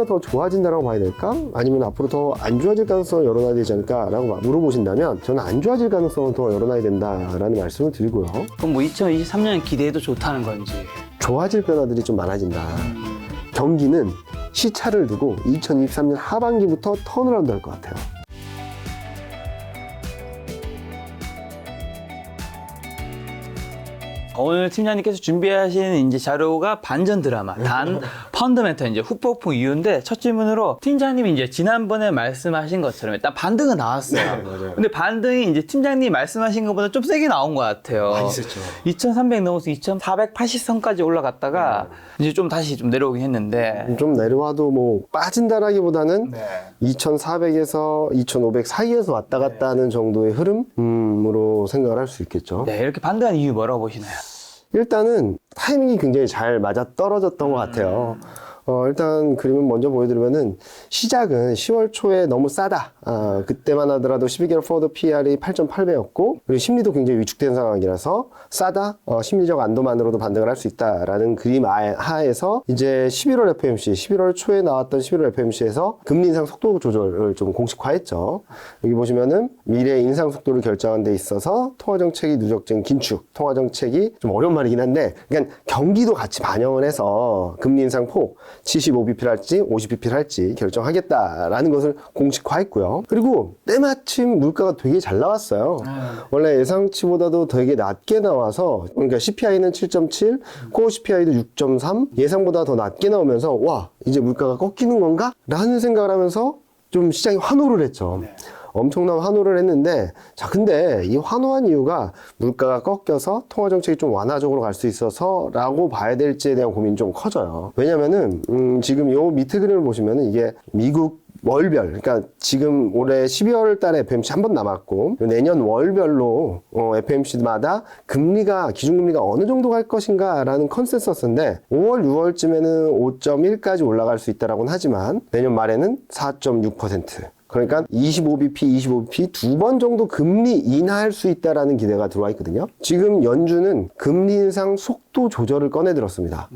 경기가 더 좋아진다라고 봐야 될까? 아니면 앞으로 더 안 좋아질 가능성을 열어놔야 되지 않을까라고 물어보신다면 저는 안 좋아질 가능성을 더 열어놔야 된다라는 말씀을 드리고요. 그럼 뭐 2023년 기대해도 좋다는 건지. 좋아질 변화들이 좀 많아진다. 경기는 시차를 두고 2023년 하반기부터 턴어라운드 할 것 같아요. 오늘 팀장님께서 준비하신 이제 자료가 반전 드라마, 단 펀더멘털 이제 후폭풍 이유인데 첫 질문으로 팀장님이 이제 지난번에 말씀하신 것처럼 일단 반등은 나왔어요. 네, 맞아요. 근데 반등이 이제 팀장님이 말씀하신 것보다 좀 세게 나온 것 같아요. 많이 셌죠. 2,300 넘어서 2,480선까지 올라갔다가 이제 좀 다시 좀 내려오긴 했는데. 좀 내려와도 뭐 빠진다라기보다는 네. 2,400에서 2,500 사이에서 왔다 갔다 하는 정도의 흐름으로 생각을 할 수 있겠죠. 네, 이렇게 반등한 이유 뭐라고 보시나요? 일단은 타이밍이 굉장히 잘 맞아 떨어졌던 것 같아요. 일단 그림을 먼저 보여드리면은 시작은 10월 초에 너무 싸다. 그때만 하더라도 12개월 포워드 PR이 8.8배였고 그리고 심리도 굉장히 위축된 상황이라서 싸다. 심리적 안도만으로도 반등을 할 수 있다라는 그림 하에서 이제 11월 FOMC, 11월 초에 나왔던 11월 FOMC에서 금리 인상 속도 조절을 좀 공식화했죠. 여기 보시면은 미래 인상 속도를 결정하는 데 있어서 통화정책이 누적된 긴축, 통화정책이 좀 어려운 말이긴 한데 그러니까 경기도 같이 반영을 해서 금리 인상 폭 75bp를 할지 50bp를 할지 결정하겠다라는 것을 공식화했고요. 그리고 때마침 물가가 되게 잘 나왔어요. 원래 예상치보다도 되게 낮게 나와서 그러니까 CPI는 7.7, 코어 CPI도 6.3 예상보다 더 낮게 나오면서 와 이제 물가가 꺾이는 건가? 라는 생각을 하면서 좀 시장이 환호를 했죠. 엄청난 환호를 했는데 자 근데 이 환호한 이유가 물가가 꺾여서 통화정책이 좀 완화적으로 갈 수 있어서 라고 봐야 될지에 대한 고민이 좀 커져요. 왜냐면은 지금 요 밑에 그림을 보시면은 이게 미국 월별, 그러니까 지금 올해 12월 달에 FOMC 한 번 남았고 내년 월별로 FOMC마다 금리가 기준금리가 어느 정도 갈 것인가 라는 컨센서스인데 5월, 6월쯤에는 5.1까지 올라갈 수 있다라고는 하지만 내년 말에는 4.6% 그러니까 25bp 두 번 정도 금리 인하할 수 있다라는 기대가 들어와 있거든요. 지금 연준은 금리 인상 속도 조절을 꺼내 들었습니다.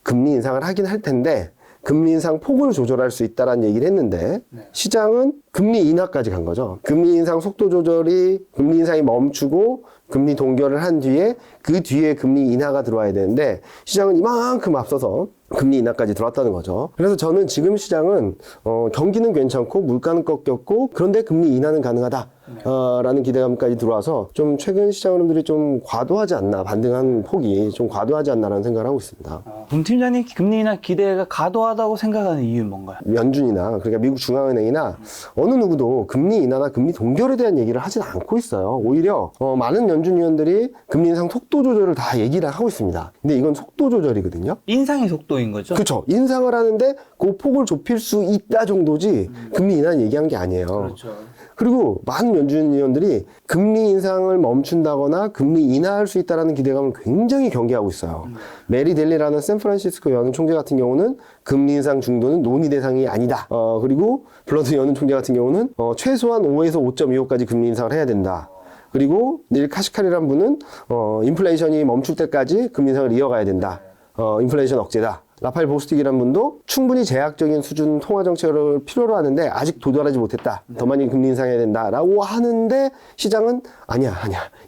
금리 인상을 하긴 할 텐데 금리 인상 폭을 조절할 수 있다라는 얘기를 했는데 시장은 금리 인하까지 간 거죠. 금리 인상 속도 조절이 금리 인상이 멈추고 금리 동결을 한 뒤에 그 뒤에 금리 인하가 들어와야 되는데 시장은 이만큼 앞서서 금리 인하까지 들어왔다는 거죠. 그래서 저는 지금 시장은 경기는 괜찮고 물가는 꺾였고 그런데 금리 인하는 가능하다. 라는 기대감까지 들어와서 좀 최근 시장 흐름들이 좀 과도하지 않나 반등한 폭이 좀 과도하지 않나라는 생각을 하고 있습니다. 문 팀장님 금리 인하 기대가 과도하다고 생각하는 이유는 뭔가요? 연준이나 그러니까 미국 중앙은행이나 어느 누구도 금리 인하나 금리 동결에 대한 얘기를 하진 않고 있어요. 오히려 많은 연준 위원들이 금리 인상 속도 조절을 다 얘기를 하고 있습니다. 근데 이건 속도 조절이거든요. 인상의 속도인 거죠? 그렇죠. 인상을 하는데 그 폭을 좁힐 수 있다 정도지 금리 인하는 얘기한 게 아니에요. 그렇죠. 그리고 많은 연준 위원들이 금리 인상을 멈춘다거나 금리 인하할 수 있다는 기대감을 굉장히 경계하고 있어요. 메리 델리라는 샌프란시스코 연은 총재 같은 경우는 금리 인상 중도는 논의 대상이 아니다. 그리고 블러드 연은 총재 같은 경우는 최소한 5에서 5.25까지 금리 인상을 해야 된다. 그리고 닐 카시카리라는 분은 인플레이션이 멈출 때까지 금리 인상을 이어가야 된다. 인플레이션 억제다. 라파엘 보스틱이라는 분도 충분히 제약적인 수준 통화정책을 필요로 하는데 아직 도달하지 못했다. 더 많이 금리 인상해야 된다라고 하는데 시장은 아니야.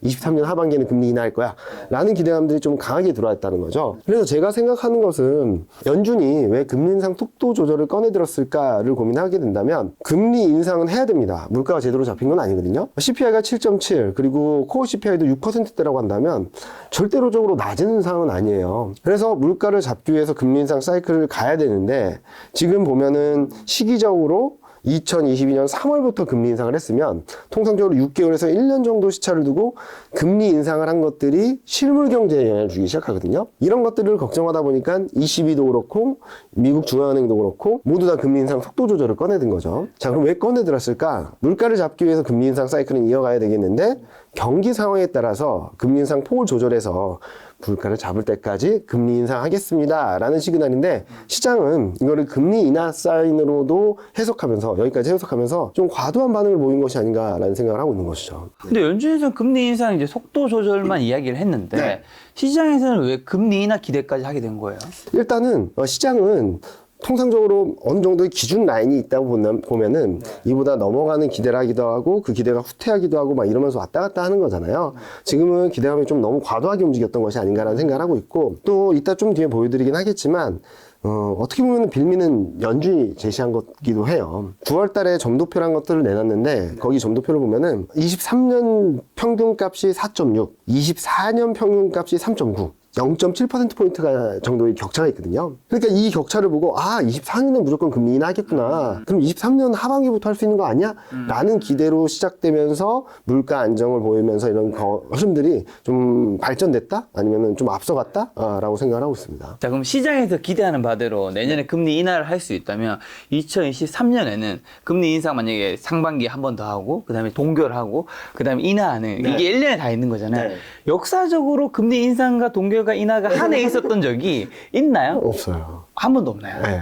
23년 하반기에는 금리 인하할 거야. 라는 기대감들이 좀 강하게 들어왔다는 거죠. 그래서 제가 생각하는 것은 연준이 왜 금리 인상 속도 조절을 꺼내 들었을까를 고민하게 된다면 금리 인상은 해야 됩니다. 물가가 제대로 잡힌 건 아니거든요. CPI가 7.7 그리고 코어 CPI도 6%대라고 한다면 절대로적으로 낮은 상황은 아니에요. 그래서 물가를 잡기 위해서 금리 인상 사이클을 가야 되는데 지금 보면은 시기적으로 2022년 3월부터 금리 인상을 했으면 통상적으로 6개월에서 1년 정도 시차를 두고 금리 인상을 한 것들이 실물 경제에 영향을 주기 시작하거든요. 이런 것들을 걱정하다 보니까 ECB도 그렇고 미국 중앙은행도 그렇고 모두 다 금리 인상 속도 조절을 꺼내든 거죠. 자, 그럼 왜 꺼내들었을까? 물가를 잡기 위해서 금리 인상 사이클은 이어가야 되겠는데 경기 상황에 따라서 금리 인상 폭을 조절해서 물가를 잡을 때까지 금리 인상하겠습니다 라는 시그널인데 시장은 이거를 금리 인하 사인으로도 해석하면서 여기까지 해석하면서 좀 과도한 반응을 보인 것이 아닌가라는 생각을 하고 있는 것이죠. 근데 연준에서는 금리 인상 이제 속도 조절만 이야기를 했는데 시장에서는 왜 금리 인하 기대까지 하게 된 거예요? 일단은 시장은 통상적으로 어느 정도의 기준 라인이 있다고 보면은 이보다 넘어가는 기대를 하기도 하고 그 기대가 후퇴하기도 하고 막 이러면서 왔다 갔다 하는 거잖아요. 지금은 기대감이 좀 너무 과도하게 움직였던 것이 아닌가라는 생각을 하고 있고, 또 이따 좀 뒤에 보여드리긴 하겠지만 어떻게 보면 빌미는 연준이 제시한 것기도 해요. 9월 달에 점도표란 것들을 내놨는데 거기 점도표를 보면은 23년 평균값이 4.6, 24년 평균값이 3.9. 0.7%포인트가 정도의 격차가 있거든요. 그러니까 이 격차를 보고 24년은 무조건 금리 인하하겠구나. 그럼 23년 하반기부터 할 수 있는 거 아니야? 라는 기대로 시작되면서 물가 안정을 보이면서 이런 흐름들이 좀 발전됐다? 아니면 좀 앞서갔다? 라고 생각을 하고 있습니다. 자, 그럼 시장에서 기대하는 바대로 내년에 금리 인하를 할 수 있다면 2023년에는 금리 인상 만약에 상반기에 한 번 더 하고 그다음에 동결하고 그다음에 인하하는 이게 1년에 다 있는 거잖아요. 역사적으로 금리 인상과 동결과 인하가 한 해 있었던 적이 있나요? 없어요. 한 번도 없나요? 네.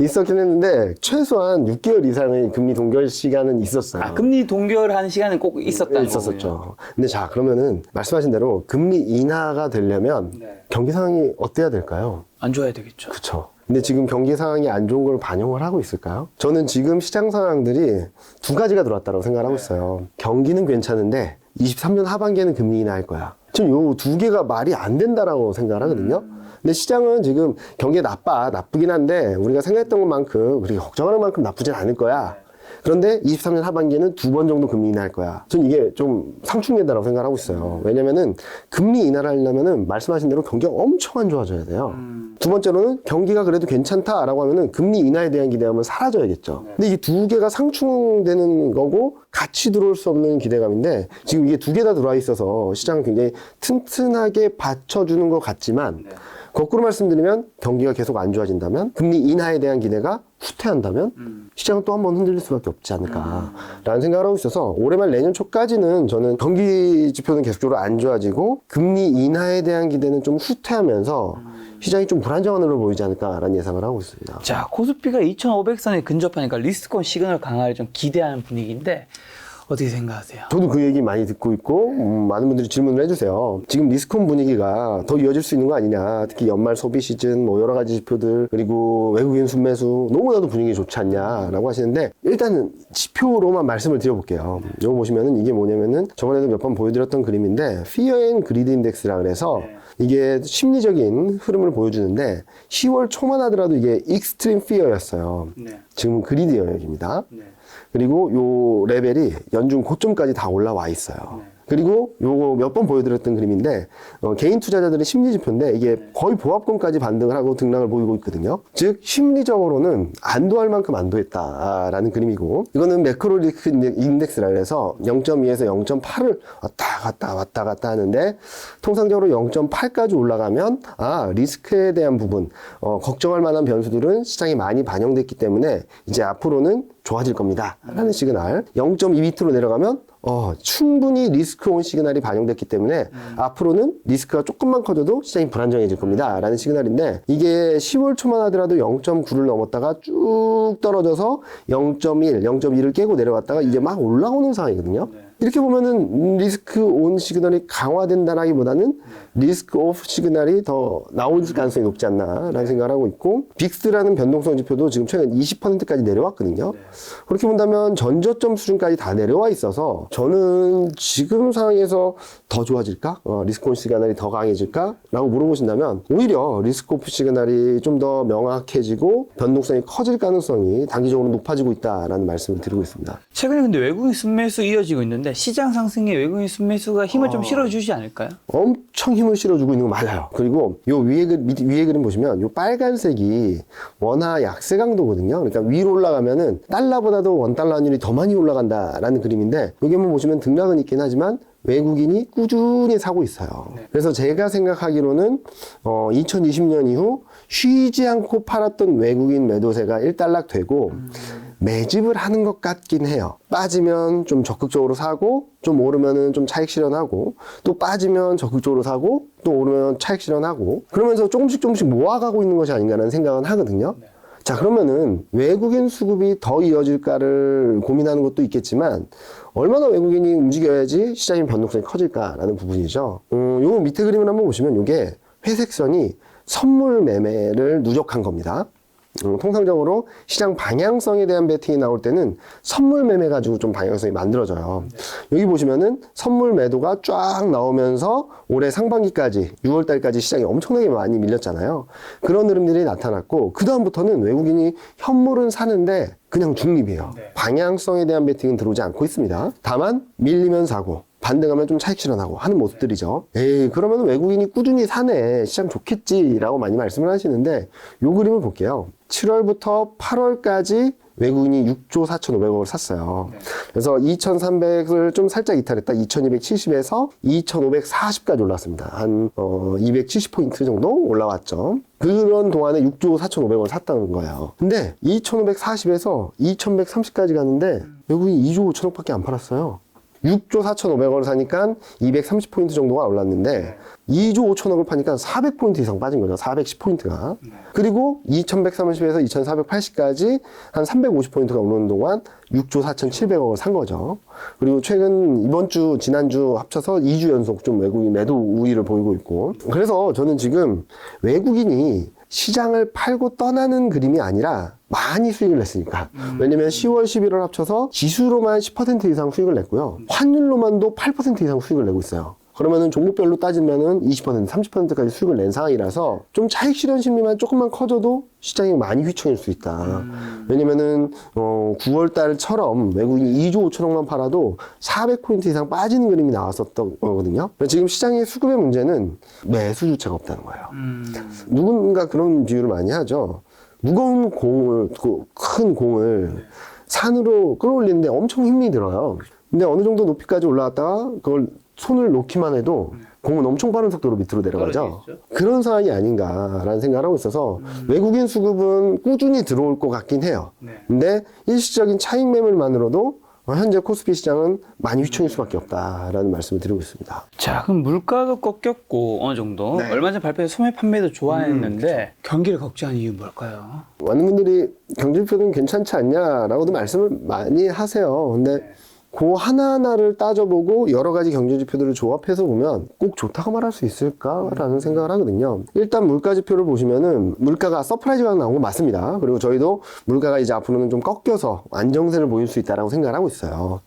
있었긴 했는데 최소한 6개월 이상의 금리 동결 시간은 있었어요. 금리 동결하는 시간은 꼭 있었다는 있었었죠. 거군요. 근데 자, 그러면은 말씀하신 대로 금리 인하가 되려면 경기 상황이 어때야 될까요? 안 좋아야 되겠죠. 그렇죠. 근데 지금 경기 상황이 안 좋은 걸 반영을 하고 있을까요? 저는 지금 시장 상황들이 두 가지가 들어왔다고 생각을 하고 있어요. 경기는 괜찮은데 23년 하반기에는 금리 인하할 거야. 지금 요 두 개가 말이 안 된다라고 생각을 하거든요. 근데 시장은 지금 경기가 나쁘긴 한데 우리가 생각했던 것만큼, 우리가 걱정하는 만큼 나쁘진 않을 거야. 그런데 23년 하반기에는 2번 정도 금리 인하할 거야. 전 이게 좀 상충된다고 생각을 하고 있어요. 왜냐면은 금리 인하를 하려면은 말씀하신 대로 경기가 엄청 안 좋아져야 돼요. 두 번째로는 경기가 그래도 괜찮다라고 하면은 금리 인하에 대한 기대감은 사라져야겠죠. 근데 이 두 개가 상충되는 거고 같이 들어올 수 없는 기대감인데 지금 이게 두 개 다 들어와 있어서 시장은 굉장히 튼튼하게 받쳐주는 것 같지만 거꾸로 말씀드리면 경기가 계속 안 좋아진다면 금리 인하에 대한 기대가 후퇴한다면 시장은 또 한 번 흔들릴 수밖에 없지 않을까라는 생각을 하고 있어서 올해 말 내년 초까지는 저는 경기 지표는 계속적으로 안 좋아지고 금리 인하에 대한 기대는 좀 후퇴하면서 시장이 좀 불안정한 흐름을 보이지 않을까라는 예상을 하고 있습니다. 자, 코스피가 2,500선에 근접하니까 리스크온 시그널 강화를 좀 기대하는 분위기인데 어떻게 생각하세요? 저도 그 얘기 많이 듣고 있고 많은 분들이 질문을 해주세요. 지금 리스크온 분위기가 더 이어질 수 있는 거 아니냐. 특히 연말 소비 시즌 뭐 여러 가지 지표들 그리고 외국인 순매수 너무나도 분위기 좋지 않냐라고 하시는데 일단은 지표로만 말씀을 드려볼게요. 이거 보시면은 이게 뭐냐면은 저번에도 몇 번 보여드렸던 그림인데 Fear and Greed Index라 그래서 이게 심리적인 흐름을 보여주는데 10월 초만 하더라도 이게 Extreme Fear였어요. 지금은 그리드 영역입니다. 그리고 요 레벨이 연중 고점까지 다 올라와 있어요. 그리고 요거 몇 번 보여드렸던 그림인데 개인 투자자들의 심리 지표인데 이게 거의 보합권까지 반등을 하고 등락을 보이고 있거든요. 즉 심리적으로는 안도할 만큼 안도했다라는 그림이고 이거는 매크로 리스크 인덱스라 해서 0.2에서 0.8을 왔다 갔다 하는데 통상적으로 0.8까지 올라가면 리스크에 대한 부분 걱정할 만한 변수들은 시장에 많이 반영됐기 때문에 이제 앞으로는 좋아질 겁니다 라는 시그널. 0.2 밑으로 내려가면 충분히 리스크 온 시그널이 반영됐기 때문에 앞으로는 리스크가 조금만 커져도 시장이 불안정해질 겁니다 라는 시그널인데 이게 10월 초만 하더라도 0.9를 넘었다가 쭉 떨어져서 0.1, 0.2를 깨고 내려왔다가 이제 막 올라오는 상황이거든요. 이렇게 보면은 리스크 온 시그널이 강화된다라기보다는 리스크 오프 시그널이 더 나올 가능성이 높지 않나라는 생각을 하고 있고 빅스라는 변동성 지표도 지금 최근 20%까지 내려왔거든요. 그렇게 본다면 전저점 수준까지 다 내려와 있어서 저는 지금 상황에서 더 좋아질까? 리스크 온 시그널이 더 강해질까? 라고 물어보신다면 오히려 리스크 오프 시그널이 좀 더 명확해지고 변동성이 커질 가능성이 단기적으로 높아지고 있다라는 말씀을 드리고 있습니다. 최근에 근데 외국인 순매수 이어지고 있는데 시장 상승에 외국인 순매수가 힘을 좀 실어주지 않을까요? 엄청 힘을 실어주고 있는 거 맞아요. 그리고 요 위에 그림 보시면 요 빨간색이 원화 약세 강도거든요. 그러니까 위로 올라가면은 달러보다도 원달러 환율이 더 많이 올라간다라는 그림인데 여기 한번 보시면 등락은 있긴 하지만 외국인이 꾸준히 사고 있어요. 그래서 제가 생각하기로는 2020년 이후 쉬지 않고 팔았던 외국인 매도세가 일단락되고 매집을 하는 것 같긴 해요. 빠지면 좀 적극적으로 사고 좀 오르면은 좀 차익 실현하고 또 빠지면 적극적으로 사고 또 오르면 차익 실현하고 그러면서 조금씩 모아가고 있는 것이 아닌가라는 생각은 하거든요. 자, 그러면은 외국인 수급이 더 이어질까를 고민하는 것도 있겠지만 얼마나 외국인이 움직여야지 시장의 변동성이 커질까라는 부분이죠. 요 밑에 그림을 한번 보시면 요게 회색선이 선물 매매를 누적한 겁니다. 통상적으로 시장 방향성에 대한 베팅이 나올 때는 선물 매매 가지고 좀 방향성이 만들어져요. 여기 보시면은 선물 매도가 쫙 나오면서 올해 상반기까지 6월 달까지 시장이 엄청나게 많이 밀렸잖아요. 그런 흐름들이 나타났고 그 다음부터는 외국인이 현물은 사는데 그냥 중립이에요. 방향성에 대한 베팅은 들어오지 않고 있습니다. 다만 밀리면 사고 반등하면 좀 차익 실현하고 하는 모습들이죠. 에이, 그러면 외국인이 꾸준히 사네, 시장 좋겠지라고 많이 말씀을 하시는데 요 그림을 볼게요. 7월부터 8월까지 외국인이 6조 4,500억을 샀어요. 그래서 2,300을 좀 살짝 이탈했다. 2,270에서 2,540까지 올랐습니다. 한 270포인트 정도 올라왔죠. 그런 동안에 6조 4,500억을 샀다는 거예요. 근데 2,540에서 2,130까지 갔는데 외국인이 2조 5천억밖에 안 팔았어요. 6조 4,500원을 사니까 230포인트 정도가 올랐는데 2조 5천억을 파니까 400포인트 이상 빠진 거죠. 410포인트가. 그리고 2,130에서 2,480까지 한 350포인트가 오르는 동안 6조 4,700억을 산 거죠. 그리고 최근 이번 주, 지난주 합쳐서 2주 연속 좀 외국인 매도 우위를 보이고 있고. 그래서 저는 지금 외국인이 시장을 팔고 떠나는 그림이 아니라 많이 수익을 냈으니까. 왜냐면 10월, 11월 합쳐서 지수로만 10% 이상 수익을 냈고요. 환율로만도 8% 이상 수익을 내고 있어요. 그러면은 종목별로 따지면은 20%, 30%까지 수익을 낸 상황이라서 좀 차익 실현 심리만 조금만 커져도 시장이 많이 휘청일 수 있다. 왜냐면은 9월 달처럼 외국인이 2조 5천억만 팔아도 400포인트 이상 빠지는 그림이 나왔었던 거거든요. 지금 시장의 수급의 문제는 매수 주체가 없다는 거예요. 누군가 그런 비유를 많이 하죠. 무거운 공을, 큰 공을 산으로 끌어올리는데 엄청 힘이 들어요. 근데 어느 정도 높이까지 올라왔다가 그걸 손을 놓기만 해도 공은 엄청 빠른 속도로 밑으로 내려가죠. 그런 상황이 아닌가라는 생각을 하고 있어서 외국인 수급은 꾸준히 들어올 것 같긴 해요. 근데 일시적인 차익 매물만으로도 현재 코스피 시장은 많이 휘청일 수밖에 없다라는 말씀을 드리고 있습니다. 자, 그럼 물가도 꺾였고 어느 정도 얼마 전 발표해서 소매 판매도 좋아했는데 경기를 걱정하는 이유는 뭘까요? 많은 분들이 경제지표는 괜찮지 않냐라고도 말씀을 많이 하세요. 근데 그 하나하나를 따져보고 여러 가지 경제지표들을 조합해서 보면 꼭 좋다고 말할 수 있을까라는 생각을 하거든요. 일단 물가지표를 보시면은 물가가 서프라이즈가 나온 건 맞습니다. 그리고 저희도 물가가 이제 앞으로는 좀 꺾여서 안정세를 보일 수 있다라고 생각을 하고 있어요.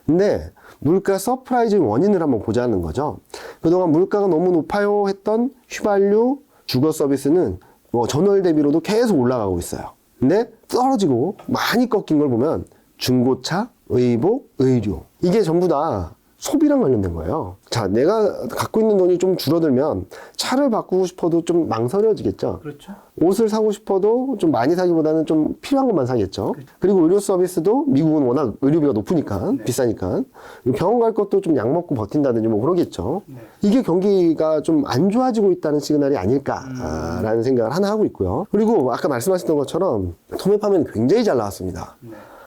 근데 물가 서프라이즈 원인을 한번 보자는 거죠. 그동안 물가가 너무 높아요 했던 휘발유, 주거 서비스는 전월 대비로도 계속 올라가고 있어요. 근데 떨어지고 많이 꺾인 걸 보면 중고차, 의복, 의류 이게 전부 다 소비랑 관련된 거예요. 자, 내가 갖고 있는 돈이 좀 줄어들면 차를 바꾸고 싶어도 좀 망설여지겠죠. 그렇죠. 옷을 사고 싶어도 좀 많이 사기보다는 좀 필요한 것만 사겠죠. 그리고 의료 서비스도 미국은 워낙 의료비가 높으니까 비싸니까 병원 갈 것도 좀 약 먹고 버틴다든지 뭐 그러겠죠. 이게 경기가 좀 안 좋아지고 있다는 시그널이 아닐까라는 생각을 하나 하고 있고요. 그리고 아까 말씀하셨던 것처럼 소매 판매는 굉장히 잘 나왔습니다.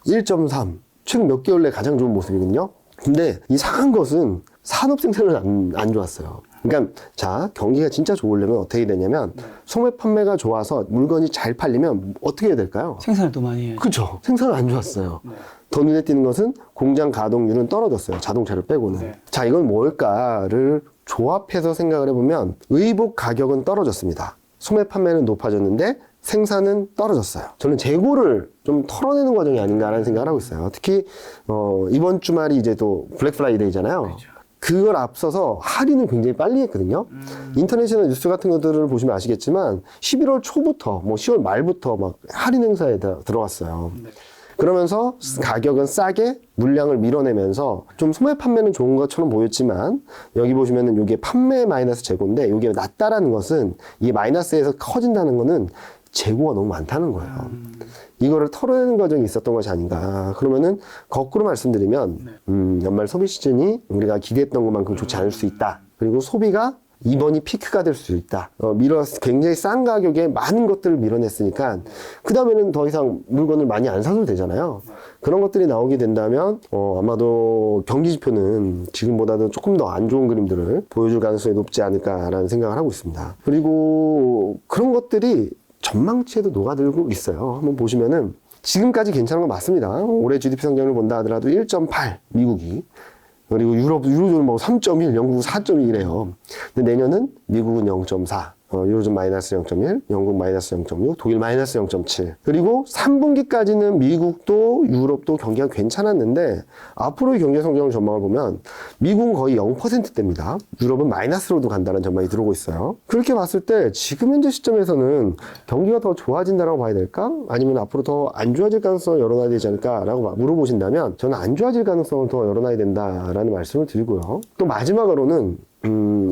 1.3 최근 몇 개월 내 가장 좋은 모습이거든요. 근데 이상한 것은 산업 생산은 안 좋았어요. 그러니까 자, 경기가 진짜 좋으려면 어떻게 되냐면 소매 판매가 좋아서 물건이 잘 팔리면 어떻게 해야 될까요? 생산을 더 많이 해야죠. 그렇죠. 생산은 안 좋았어요. 더 눈에 띄는 것은 공장 가동률은 떨어졌어요. 자동차를 빼고는. 자, 이건 뭘까를 조합해서 생각을 해보면 의복 가격은 떨어졌습니다. 소매 판매는 높아졌는데 생산은 떨어졌어요. 저는 재고를 좀 털어내는 과정이 아닌가라는 생각을 하고 있어요. 특히 이번 주말이 이제 또 블랙 프라이데이잖아요. 그렇죠. 그걸 앞서서 할인을 굉장히 빨리 했거든요. 인터넷이나 뉴스 같은 것들을 보시면 아시겠지만 11월 초부터 뭐 10월 말부터 막 할인 행사에 들어왔어요. 그러면서 가격은 싸게 물량을 밀어내면서 좀 소매 판매는 좋은 것처럼 보였지만 여기 보시면은 이게 판매 마이너스 재고인데 이게 낮다라는 것은 이게 마이너스에서 커진다는 거는 재고가 너무 많다는 거예요. 이거를 털어내는 과정이 있었던 것이 아닌가. 그러면은 거꾸로 말씀드리면 연말 소비 시즌이 우리가 기대했던 것만큼 좋지 않을 수 있다. 그리고 소비가 이번이 피크가 될 수 있다. 굉장히 싼 가격에 많은 것들을 밀어냈으니까 그 다음에는 더 이상 물건을 많이 안 사도 되잖아요. 그런 것들이 나오게 된다면 아마도 경기 지표는 지금보다도 조금 더 안 좋은 그림들을 보여줄 가능성이 높지 않을까라는 생각을 하고 있습니다. 그리고 그런 것들이 전망치에도 녹아들고 있어요. 한번 보시면은 지금까지 괜찮은 건 맞습니다. 올해 GDP 성장을 본다 하더라도 1.8 미국이, 그리고 유로존은 뭐 3.1, 영국은 4.2래요. 근데 내년은 미국은 0.4, 유로존 마이너스 0.1, 영국 마이너스 0.6, 독일 마이너스 0.7. 그리고 3분기까지는 미국도 유럽도 경기가 괜찮았는데 앞으로의 경제 성장 전망을 보면 미국은 거의 0%대입니다. 유럽은 마이너스로도 간다는 전망이 들어오고 있어요. 그렇게 봤을 때 지금 현재 시점에서는 경기가 더 좋아진다라고 봐야 될까? 아니면 앞으로 더 안 좋아질 가능성을 열어놔야 되지 않을까라고 물어보신다면 저는 안 좋아질 가능성을 더 열어놔야 된다라는 말씀을 드리고요. 또 마지막으로는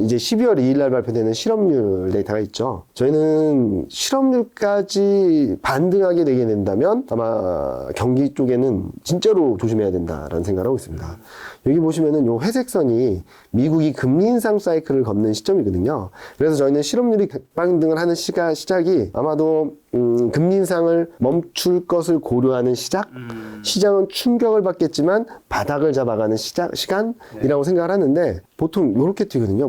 이제 12월 2일 날 발표되는 실업률 데이터가 있죠. 저희는 실업률까지 반등하게 되게 된다면 아마 경기 쪽에는 진짜로 조심해야 된다라는 생각을 하고 있습니다. 여기 보시면은 요 회색 선이 미국이 금리 인상 사이클을 걷는 시점이거든요. 그래서 저희는 실업률이 반등을 하는 시작이 아마도 금리 인상을 멈출 것을 고려하는 시장은 충격을 받겠지만 바닥을 잡아가는 시간이라고 생각을 하는데 보통 이렇게 튀거든요.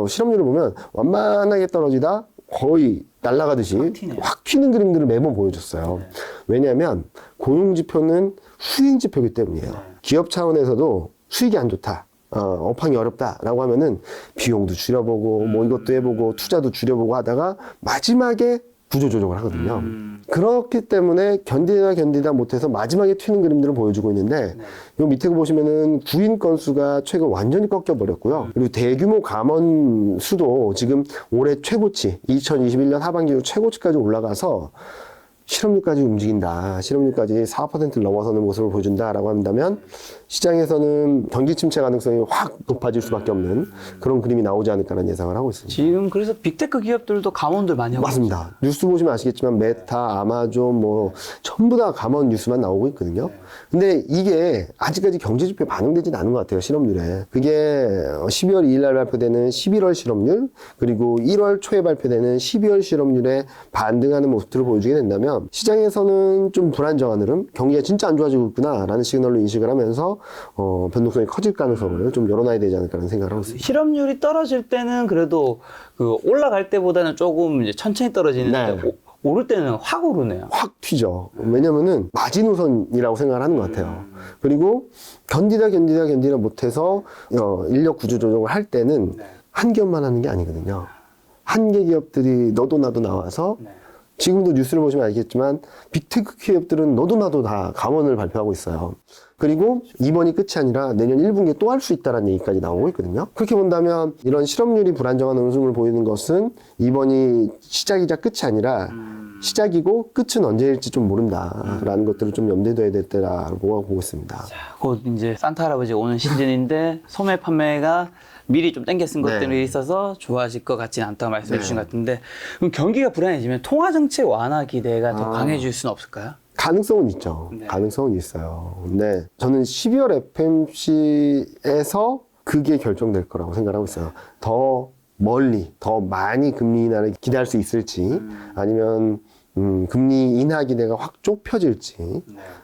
실업률을 보면 완만하게 떨어지다 거의 날아가듯이 확 튀는 그림들을 매번 보여줬어요. 왜냐하면 고용지표는 수익지표이기 때문이에요. 기업 차원에서도 수익이 안 좋다. 업황이 어렵다라고 하면은 비용도 줄여보고 뭐 이것도 해보고 투자도 줄여보고 하다가 마지막에 구조조정을 하거든요. 그렇기 때문에 견디다 못해서 마지막에 튀는 그림들을 보여주고 있는데 요 밑에 보시면은 구인 건수가 최근 완전히 꺾여버렸고요. 그리고 대규모 감원 수도 지금 올해 최고치 2021년 하반기 최고치까지 올라가서 실업률까지 움직인다. 실업률까지 4%를 넘어서는 모습을 보여준다라고 한다면 시장에서는 경기 침체 가능성이 확 높아질 수밖에 없는 그런 그림이 나오지 않을까라는 예상을 하고 있습니다. 지금 그래서 빅테크 기업들도 감원들 많이 하고 맞습니다. 있어요. 뉴스 보시면 아시겠지만 메타, 아마존 뭐 전부 다 감원 뉴스만 나오고 있거든요. 근데 이게 아직까지 경제 지표에 반영되진 않은 것 같아요. 실업률에. 그게 12월 2일 날 발표되는 11월 실업률 그리고 1월 초에 발표되는 12월 실업률에 반등하는 모습들을 보여주게 된다면 시장에서는 좀 불안정한 흐름, 경기가 진짜 안 좋아지고 있구나라는 시그널로 인식을 하면서 변동성이 커질 가능성을 좀 열어놔야 되지 않을까라는 생각을 하고 있습니다. 실업률이 떨어질 때는 그래도 그 올라갈 때보다는 조금 이제 천천히 떨어지는데 네. 오를 때는 확 오르네요. 확 튀죠. 왜냐면은 마지노선이라고 생각을 하는 것 같아요. 그리고 견디다 못해서 인력 구조 조정을 할 때는 한 기업만 하는 게 아니거든요. 한 개 기업들이 너도 나도 나와서 지금도 뉴스를 보시면 알겠지만 빅테크 기업들은 너도 나도 다 감원을 발표하고 있어요. 그리고 이번이 끝이 아니라 내년 1분기에 또 할 수 있다는 얘기까지 나오고 있거든요. 그렇게 본다면 이런 실업률이 불안정한 흐름을 보이는 것은 이번이 시작이자 끝이 아니라 시작이고 끝은 언제일지 좀 모른다라는 것들을 좀 염두에 둬야 될 때라고 보고 있습니다. 곧 이제 산타 할아버지 오는 시즌인데 소매 판매가 미리 좀 땡겨 쓴 것들이 있어서 좋아질 것 같지는 않다고 말씀해 주신 것 같은데 그럼 경기가 불안해지면 통화정책 완화 기대가 더 강해질 수는 없을까요? 가능성은 있죠. 가능성은 있어요. 근데 저는 12월 FMC에서 그게 결정될 거라고 생각하고 있어요. 더 멀리, 더 많이 금리 인하를 기대할 수 있을지 아니면 금리 인하 기대가 확 좁혀질지.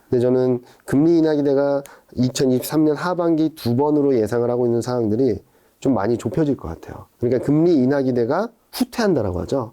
근데 저는 금리 인하 기대가 2023년 하반기 2번으로 예상을 하고 있는 상황들이 좀 많이 좁혀질 것 같아요. 그러니까 금리 인하 기대가 후퇴한다라고 하죠.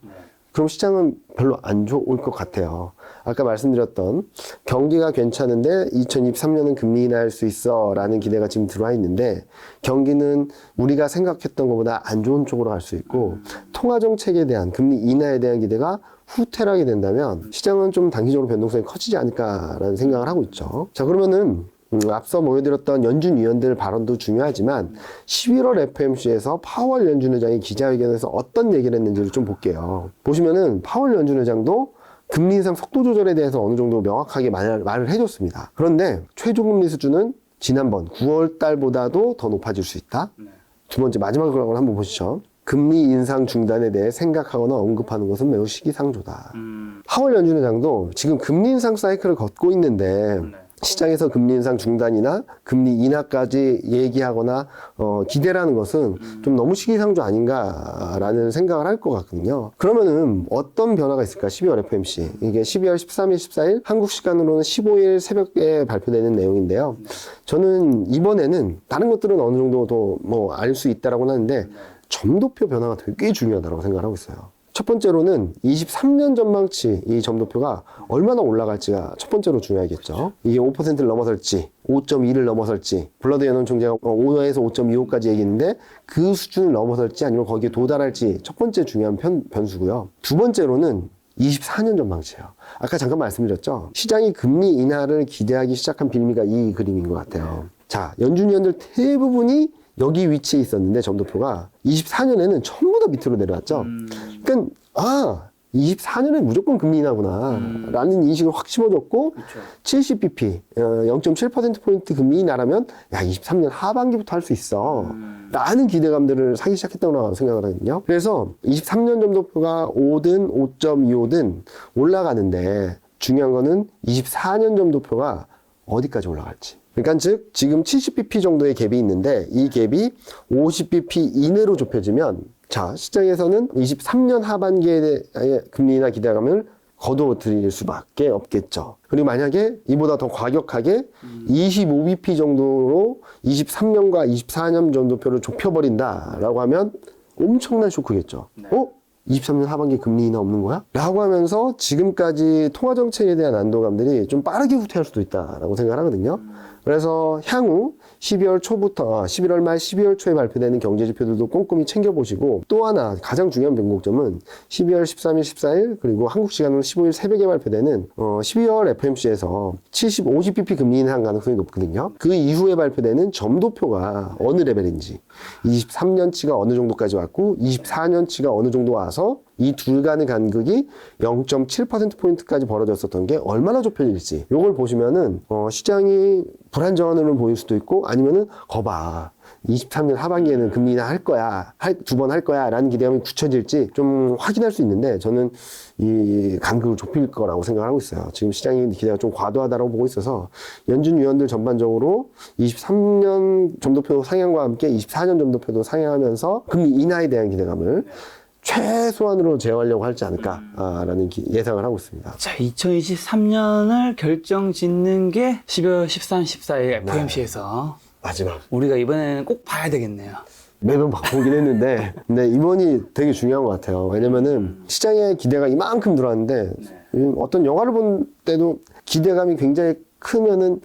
그럼 시장은 별로 안 좋을 것 같아요. 아까 말씀드렸던 경기가 괜찮은데 2023년은 금리 인하할 수 있어 라는 기대가 지금 들어와 있는데 경기는 우리가 생각했던 것보다 안 좋은 쪽으로 갈 수 있고 통화정책에 대한 금리 인하에 대한 기대가 후퇴를 하게 된다면 시장은 좀 단기적으로 변동성이 커지지 않을까라는 생각을 하고 있죠. 자, 그러면은 앞서 보여드렸던 연준 위원들 발언도 중요하지만 11월 FMC에서 파월 연준 의장이 기자회견에서 어떤 얘기를 했는지를 좀 볼게요. 보시면은 파월 연준 의장도 금리 인상 속도 조절에 대해서 어느 정도 명확하게 말을 해줬습니다. 그런데 최저금리 수준은 지난번 9월 달보다도 더 높아질 수 있다. 두 번째 마지막으로 한번 보시죠. 금리 인상 중단에 대해 생각하거나 언급하는 것은 매우 시기상조다. 파월 연준 의장도 지금 금리 인상 사이클을 걷고 있는데 시장에서 금리 인상 중단이나 금리 인하까지 얘기하거나 기대라는 것은 좀 너무 시기상조 아닌가라는 생각을 할 것 같거든요. 그러면은 어떤 변화가 있을까? 12월 FMC 이게 12월 13일, 14일 한국 시간으로는 15일 새벽에 발표되는 내용인데요. 저는 이번에는 다른 것들은 어느 정도 더 뭐 알 수 있다라고는 하는데 점도표 변화가 되게 중요하다고 생각을 하고 있어요. 첫 번째로는 23년 전망치 이 점도표가 얼마나 올라갈지가 첫 번째로 중요하겠죠. 이게 5%를 넘어설지 5.2를 넘어설지 블러드 연원 총재가 5에서 5.25까지 얘기했는데 그 수준을 넘어설지 아니면 거기에 도달할지 첫 번째 중요한 변수고요. 두 번째로는 24년 전망치예요. 아까 잠깐 말씀드렸죠. 시장이 금리 인하를 기대하기 시작한 빌미가 이 그림인 것 같아요. 자, 연준 위원들 대부분이 여기 위치에 있었는데 점도표가 24년에는 전부 다 밑으로 내려왔죠. 그러니까 24년에 무조건 금리 인하구나 라는 인식을 확 심어줬고 70bp 0.7%포인트 금리 인하라면 야 23년 하반기부터 할 수 있어 라는 기대감들을 사기 시작했다고 생각을 하거든요. 그래서 23년 점도표가 5든 5.25든 올라가는데 중요한 거는 24년 점도표가 어디까지 올라갈지. 그러니까 즉 지금 70bp 정도의 갭이 있는데 이 갭이 50bp 이내로 좁혀지면 자 시장에서는 23년 하반기에 금리 인하 기대감을 거둬들일 수밖에 없겠죠. 그리고 만약에 이보다 더 과격하게 25bp 정도로 23년과 24년 점도표를 좁혀버린다라고 하면 엄청난 쇼크겠죠. 23년 하반기 금리 인하 없는 거야? 라고 하면서 지금까지 통화정책에 대한 안도감들이 좀 빠르게 후퇴할 수도 있다라고 생각을 하거든요. 그래서 향후 12월 초부터 11월 말 12월 초에 발표되는 경제지표들도 꼼꼼히 챙겨보시고 또 하나 가장 중요한 변곡점은 12월 13일, 14일 그리고 한국 시간으로 15일 새벽에 발표되는 12월 FMC에서 50bp 금리 인하 가능성이 높거든요. 그 이후에 발표되는 점도표가 어느 레벨인지 23년치가 어느 정도까지 왔고 24년치가 어느 정도 와서 이 둘 간의 간극이 0.7%포인트까지 벌어졌었던 게 얼마나 좁혀질지 요걸 보시면은 시장이 불안정한 흐름을 보일 수도 있고 아니면은 거봐 23년 하반기에는 금리 인하 할 거야 두 번 할 거야 라는 기대감이 굳혀질지 좀 확인할 수 있는데 저는 이 간극을 좁힐 거라고 생각하고 있어요. 지금 시장의 기대가 좀 과도하다고 보고 있어서 연준 위원들 전반적으로 23년 점도표 상향과 함께 24년 점도표도 상향하면서 금리 인하에 대한 기대감을 최소한으로 제어하려고 하지 않을까라는 예상을 하고 있습니다. 자, 2023년을 결정짓는 게 12월 13, 14일 FOMC에서 마지막. 우리가 이번에는 꼭 봐야 되겠네요. 매번 보긴 했는데 근데 이번이 되게 중요한 것 같아요. 왜냐면은 시장의 기대가 이만큼 들어왔는데 어떤 영화를 본 때도 기대감이 굉장히 크면은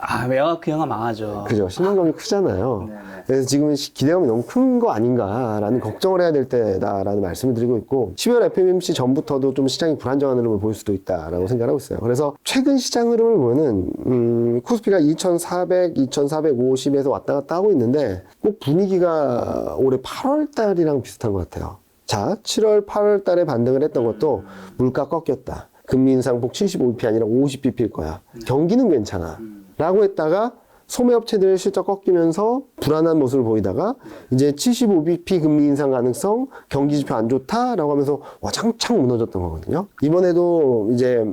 그 영화 망하죠. 그죠. 실망감이 크잖아요. 그래서 지금은 기대감이 너무 큰 거 아닌가라는 걱정을 해야 될 때다라는 말씀을 드리고 있고 12월 FOMC 전부터도 좀 시장이 불안정한 흐름을 보일 수도 있다라고 생각하고 있어요. 그래서 최근 시장 흐름을 보면은 코스피가 2,400, 2,450에서 왔다 갔다 하고 있는데 꼭 분위기가 올해 8월 달이랑 비슷한 것 같아요. 자, 7월, 8월 달에 반등을 했던 것도 물가 꺾였다. 금리 인상폭 75bp 아니라 50bp일 거야. 경기는 괜찮아. 라고 했다가 소매업체들의 실적 꺾이면서 불안한 모습을 보이다가 이제 75bp 금리 인상 가능성, 경기지표 안 좋다라고 하면서 와장창 무너졌던 거거든요. 이번에도 이제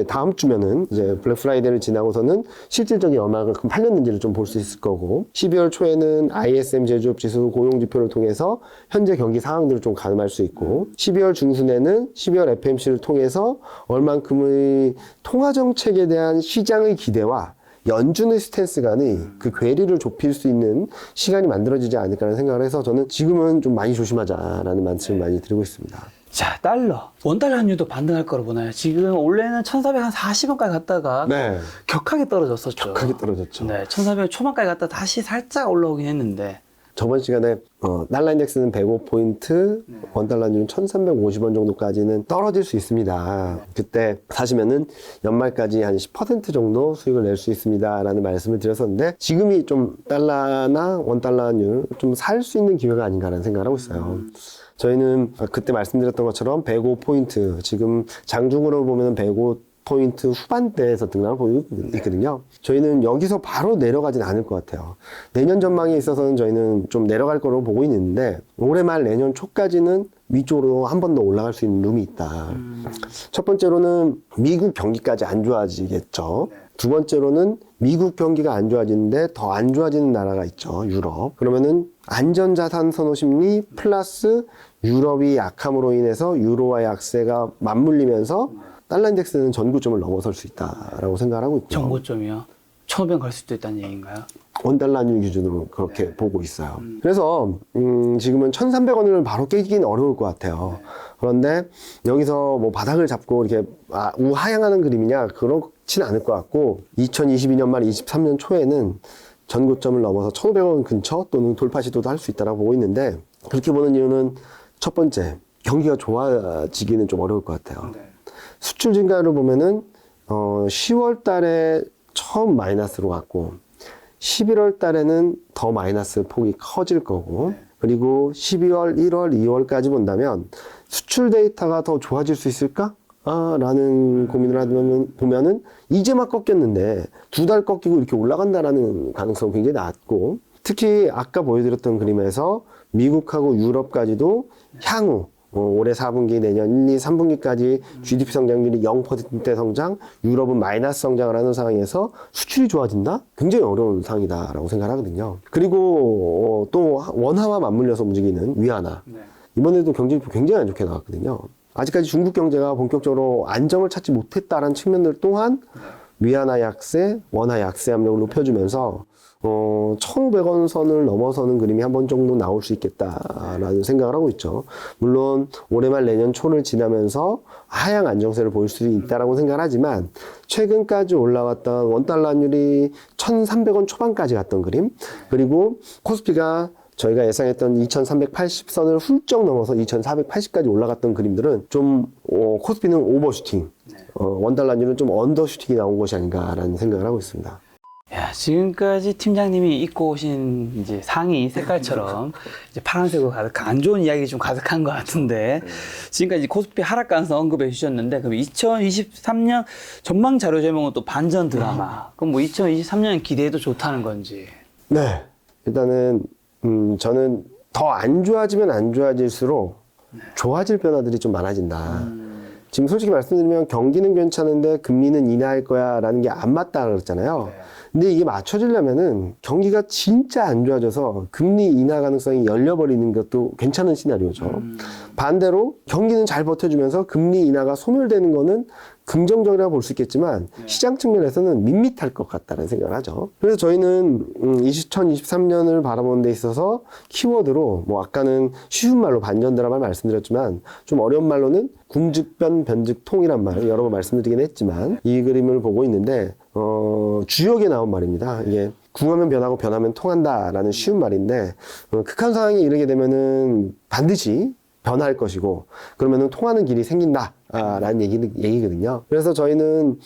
다음 주면은 이제 블랙 프라이데이를 지나고서는 실질적인 얼마만큼 팔렸는지를 좀 볼 수 있을 거고 12월 초에는 ISM 제조업 지수 고용 지표를 통해서 현재 경기 상황들을 좀 가늠할 수 있고 12월 중순에는 12월 FMC를 통해서 얼만큼의 통화 정책에 대한 시장의 기대와 연준의 스탠스 간의 그 괴리를 좁힐 수 있는 시간이 만들어지지 않을까라는 생각을 해서 저는 지금은 좀 많이 조심하자라는 말씀을 많이 드리고 있습니다. 자, 달러. 원달러 환율도 반등할 거로 보나요? 지금 원래는 1,440원까지 갔다가 격하게 떨어졌었죠. 격하게 떨어졌죠. 네, 1,400원 초반까지 갔다 다시 살짝 올라오긴 했는데 저번 시간에 달러 인덱스는 105포인트, 원달러 환율은 1,350원 정도까지는 떨어질 수 있습니다. 그때 사시면은 연말까지 한 10% 정도 수익을 낼 수 있습니다. 라는 말씀을 드렸었는데 지금이 좀 달러나 원달러 환율 좀 살 수 있는 기회가 아닌가라는 생각을 하고 있어요. 저희는 그때 말씀드렸던 것처럼 105포인트, 지금 장중으로 보면 105포인트 후반대에서 등락을 보이고 있거든요. 저희는 여기서 바로 내려가진 않을 것 같아요. 내년 전망에 있어서는 저희는 좀 내려갈 거로 보고 있는데 올해 말 내년 초까지는 위쪽으로 한 번 더 올라갈 수 있는 룸이 있다. 첫 번째로는 미국 경기까지 안 좋아지겠죠. 두 번째로는 미국 경기가 안 좋아지는데 더 안 좋아지는 나라가 있죠. 유럽. 그러면은 안전자산 선호 심리 플러스 유럽이 약함으로 인해서 유로와 약세가 맞물리면서 달러 인덱스는 전고점을 넘어설 수 있다라고 생각을 하고 있고요. 전고점이요? 1,500원 갈 수도 있다는 얘기인가요? 원달러 환율 기준으로 그렇게 보고 있어요. 그래서 지금은 1,300원을 바로 깨기는 어려울 것 같아요. 그런데 여기서 뭐 바닥을 잡고 이렇게 우하향하는 그림이냐 그렇진 않을 것 같고 2022년 말 23년 초에는 전고점을 넘어서 1,500원 근처 또는 돌파 시도도 할 수 있다고 보고 있는데 그렇게 보는 이유는 첫 번째 경기가 좋아지기는 좀 어려울 것 같아요. 수출 증가를 보면은 10월 달에 처음 마이너스로 갔고 11월 달에는 더 마이너스 폭이 커질 거고 그리고 12월, 1월, 2월까지 본다면 수출 데이터가 더 좋아질 수 있을까? 라는 고민을 보면은 이제 막 꺾였는데 2달 꺾이고 이렇게 올라간다라는 가능성이 굉장히 낮고 특히 아까 보여드렸던 그림에서 미국하고 유럽까지도 향후 올해 4분기, 내년 1, 2, 3분기까지 GDP 성장률이 0% 성장, 유럽은 마이너스 성장을 하는 상황에서 수출이 좋아진다? 굉장히 어려운 상황이다라고 생각하거든요. 그리고 또 원화와 맞물려서 움직이는 위안화. 이번에도 경제지표 굉장히 안 좋게 나왔거든요. 아직까지 중국 경제가 본격적으로 안정을 찾지 못했다는 측면들 또한 위안화 약세, 원화 약세 압력을 높여주면서 1,500원 선을 넘어서는 그림이 한 번 정도 나올 수 있겠다라는 생각을 하고 있죠. 물론 올해 말 내년 초를 지나면서 하향 안정세를 보일 수 있다라고 생각을 하지만 최근까지 올라왔던 원달러 환율이 1,300원 초반까지 갔던 그림 그리고 코스피가 저희가 예상했던 2,380선을 훌쩍 넘어서 2,480까지 올라갔던 그림들은 좀 코스피는 오버슈팅, 원달러 환율은 좀 언더슈팅이 나온 것이 아닌가라는 생각을 하고 있습니다. 야, 지금까지 팀장님이 입고 오신 이제 상의 색깔처럼 이제 파란색으로 가득 안 좋은 이야기 좀 가득한 것 같은데 지금까지 코스피 하락 가능성 언급해 주셨는데 그럼 2023년 전망 자료 제목은 또 반전 드라마. 그럼 뭐 2023년 기대해도 좋다는 건지. 네, 일단은 저는 더 안 좋아지면 안 좋아질수록 좋아질 변화들이 좀 많아진다. 지금 솔직히 말씀드리면 경기는 괜찮은데 금리는 인하할 거야 라는 게 안 맞다 그랬잖아요. 근데 이게 맞춰지려면은 경기가 진짜 안 좋아져서 금리 인하 가능성이 열려버리는 것도 괜찮은 시나리오죠. 반대로 경기는 잘 버텨주면서 금리 인하가 소멸되는 거는 긍정적이라고 볼 수 있겠지만 시장 측면에서는 밋밋할 것 같다는 생각을 하죠. 그래서 저희는 2023년을 바라보는 데 있어서 키워드로 뭐 아까는 쉬운 말로 반전 드라마를 말씀드렸지만 좀 어려운 말로는 궁즉변 변즉통이란 말을 여러 번 말씀드리긴 했지만 이 그림을 보고 있는데 주역에 나온 말입니다. 이게 궁하면 변하고 변하면 통한다라는 쉬운 말인데 극한 상황에 이르게 되면은 반드시 변할 것이고 그러면은 통하는 길이 생긴다 라는 얘기거든요. 그래서 저희는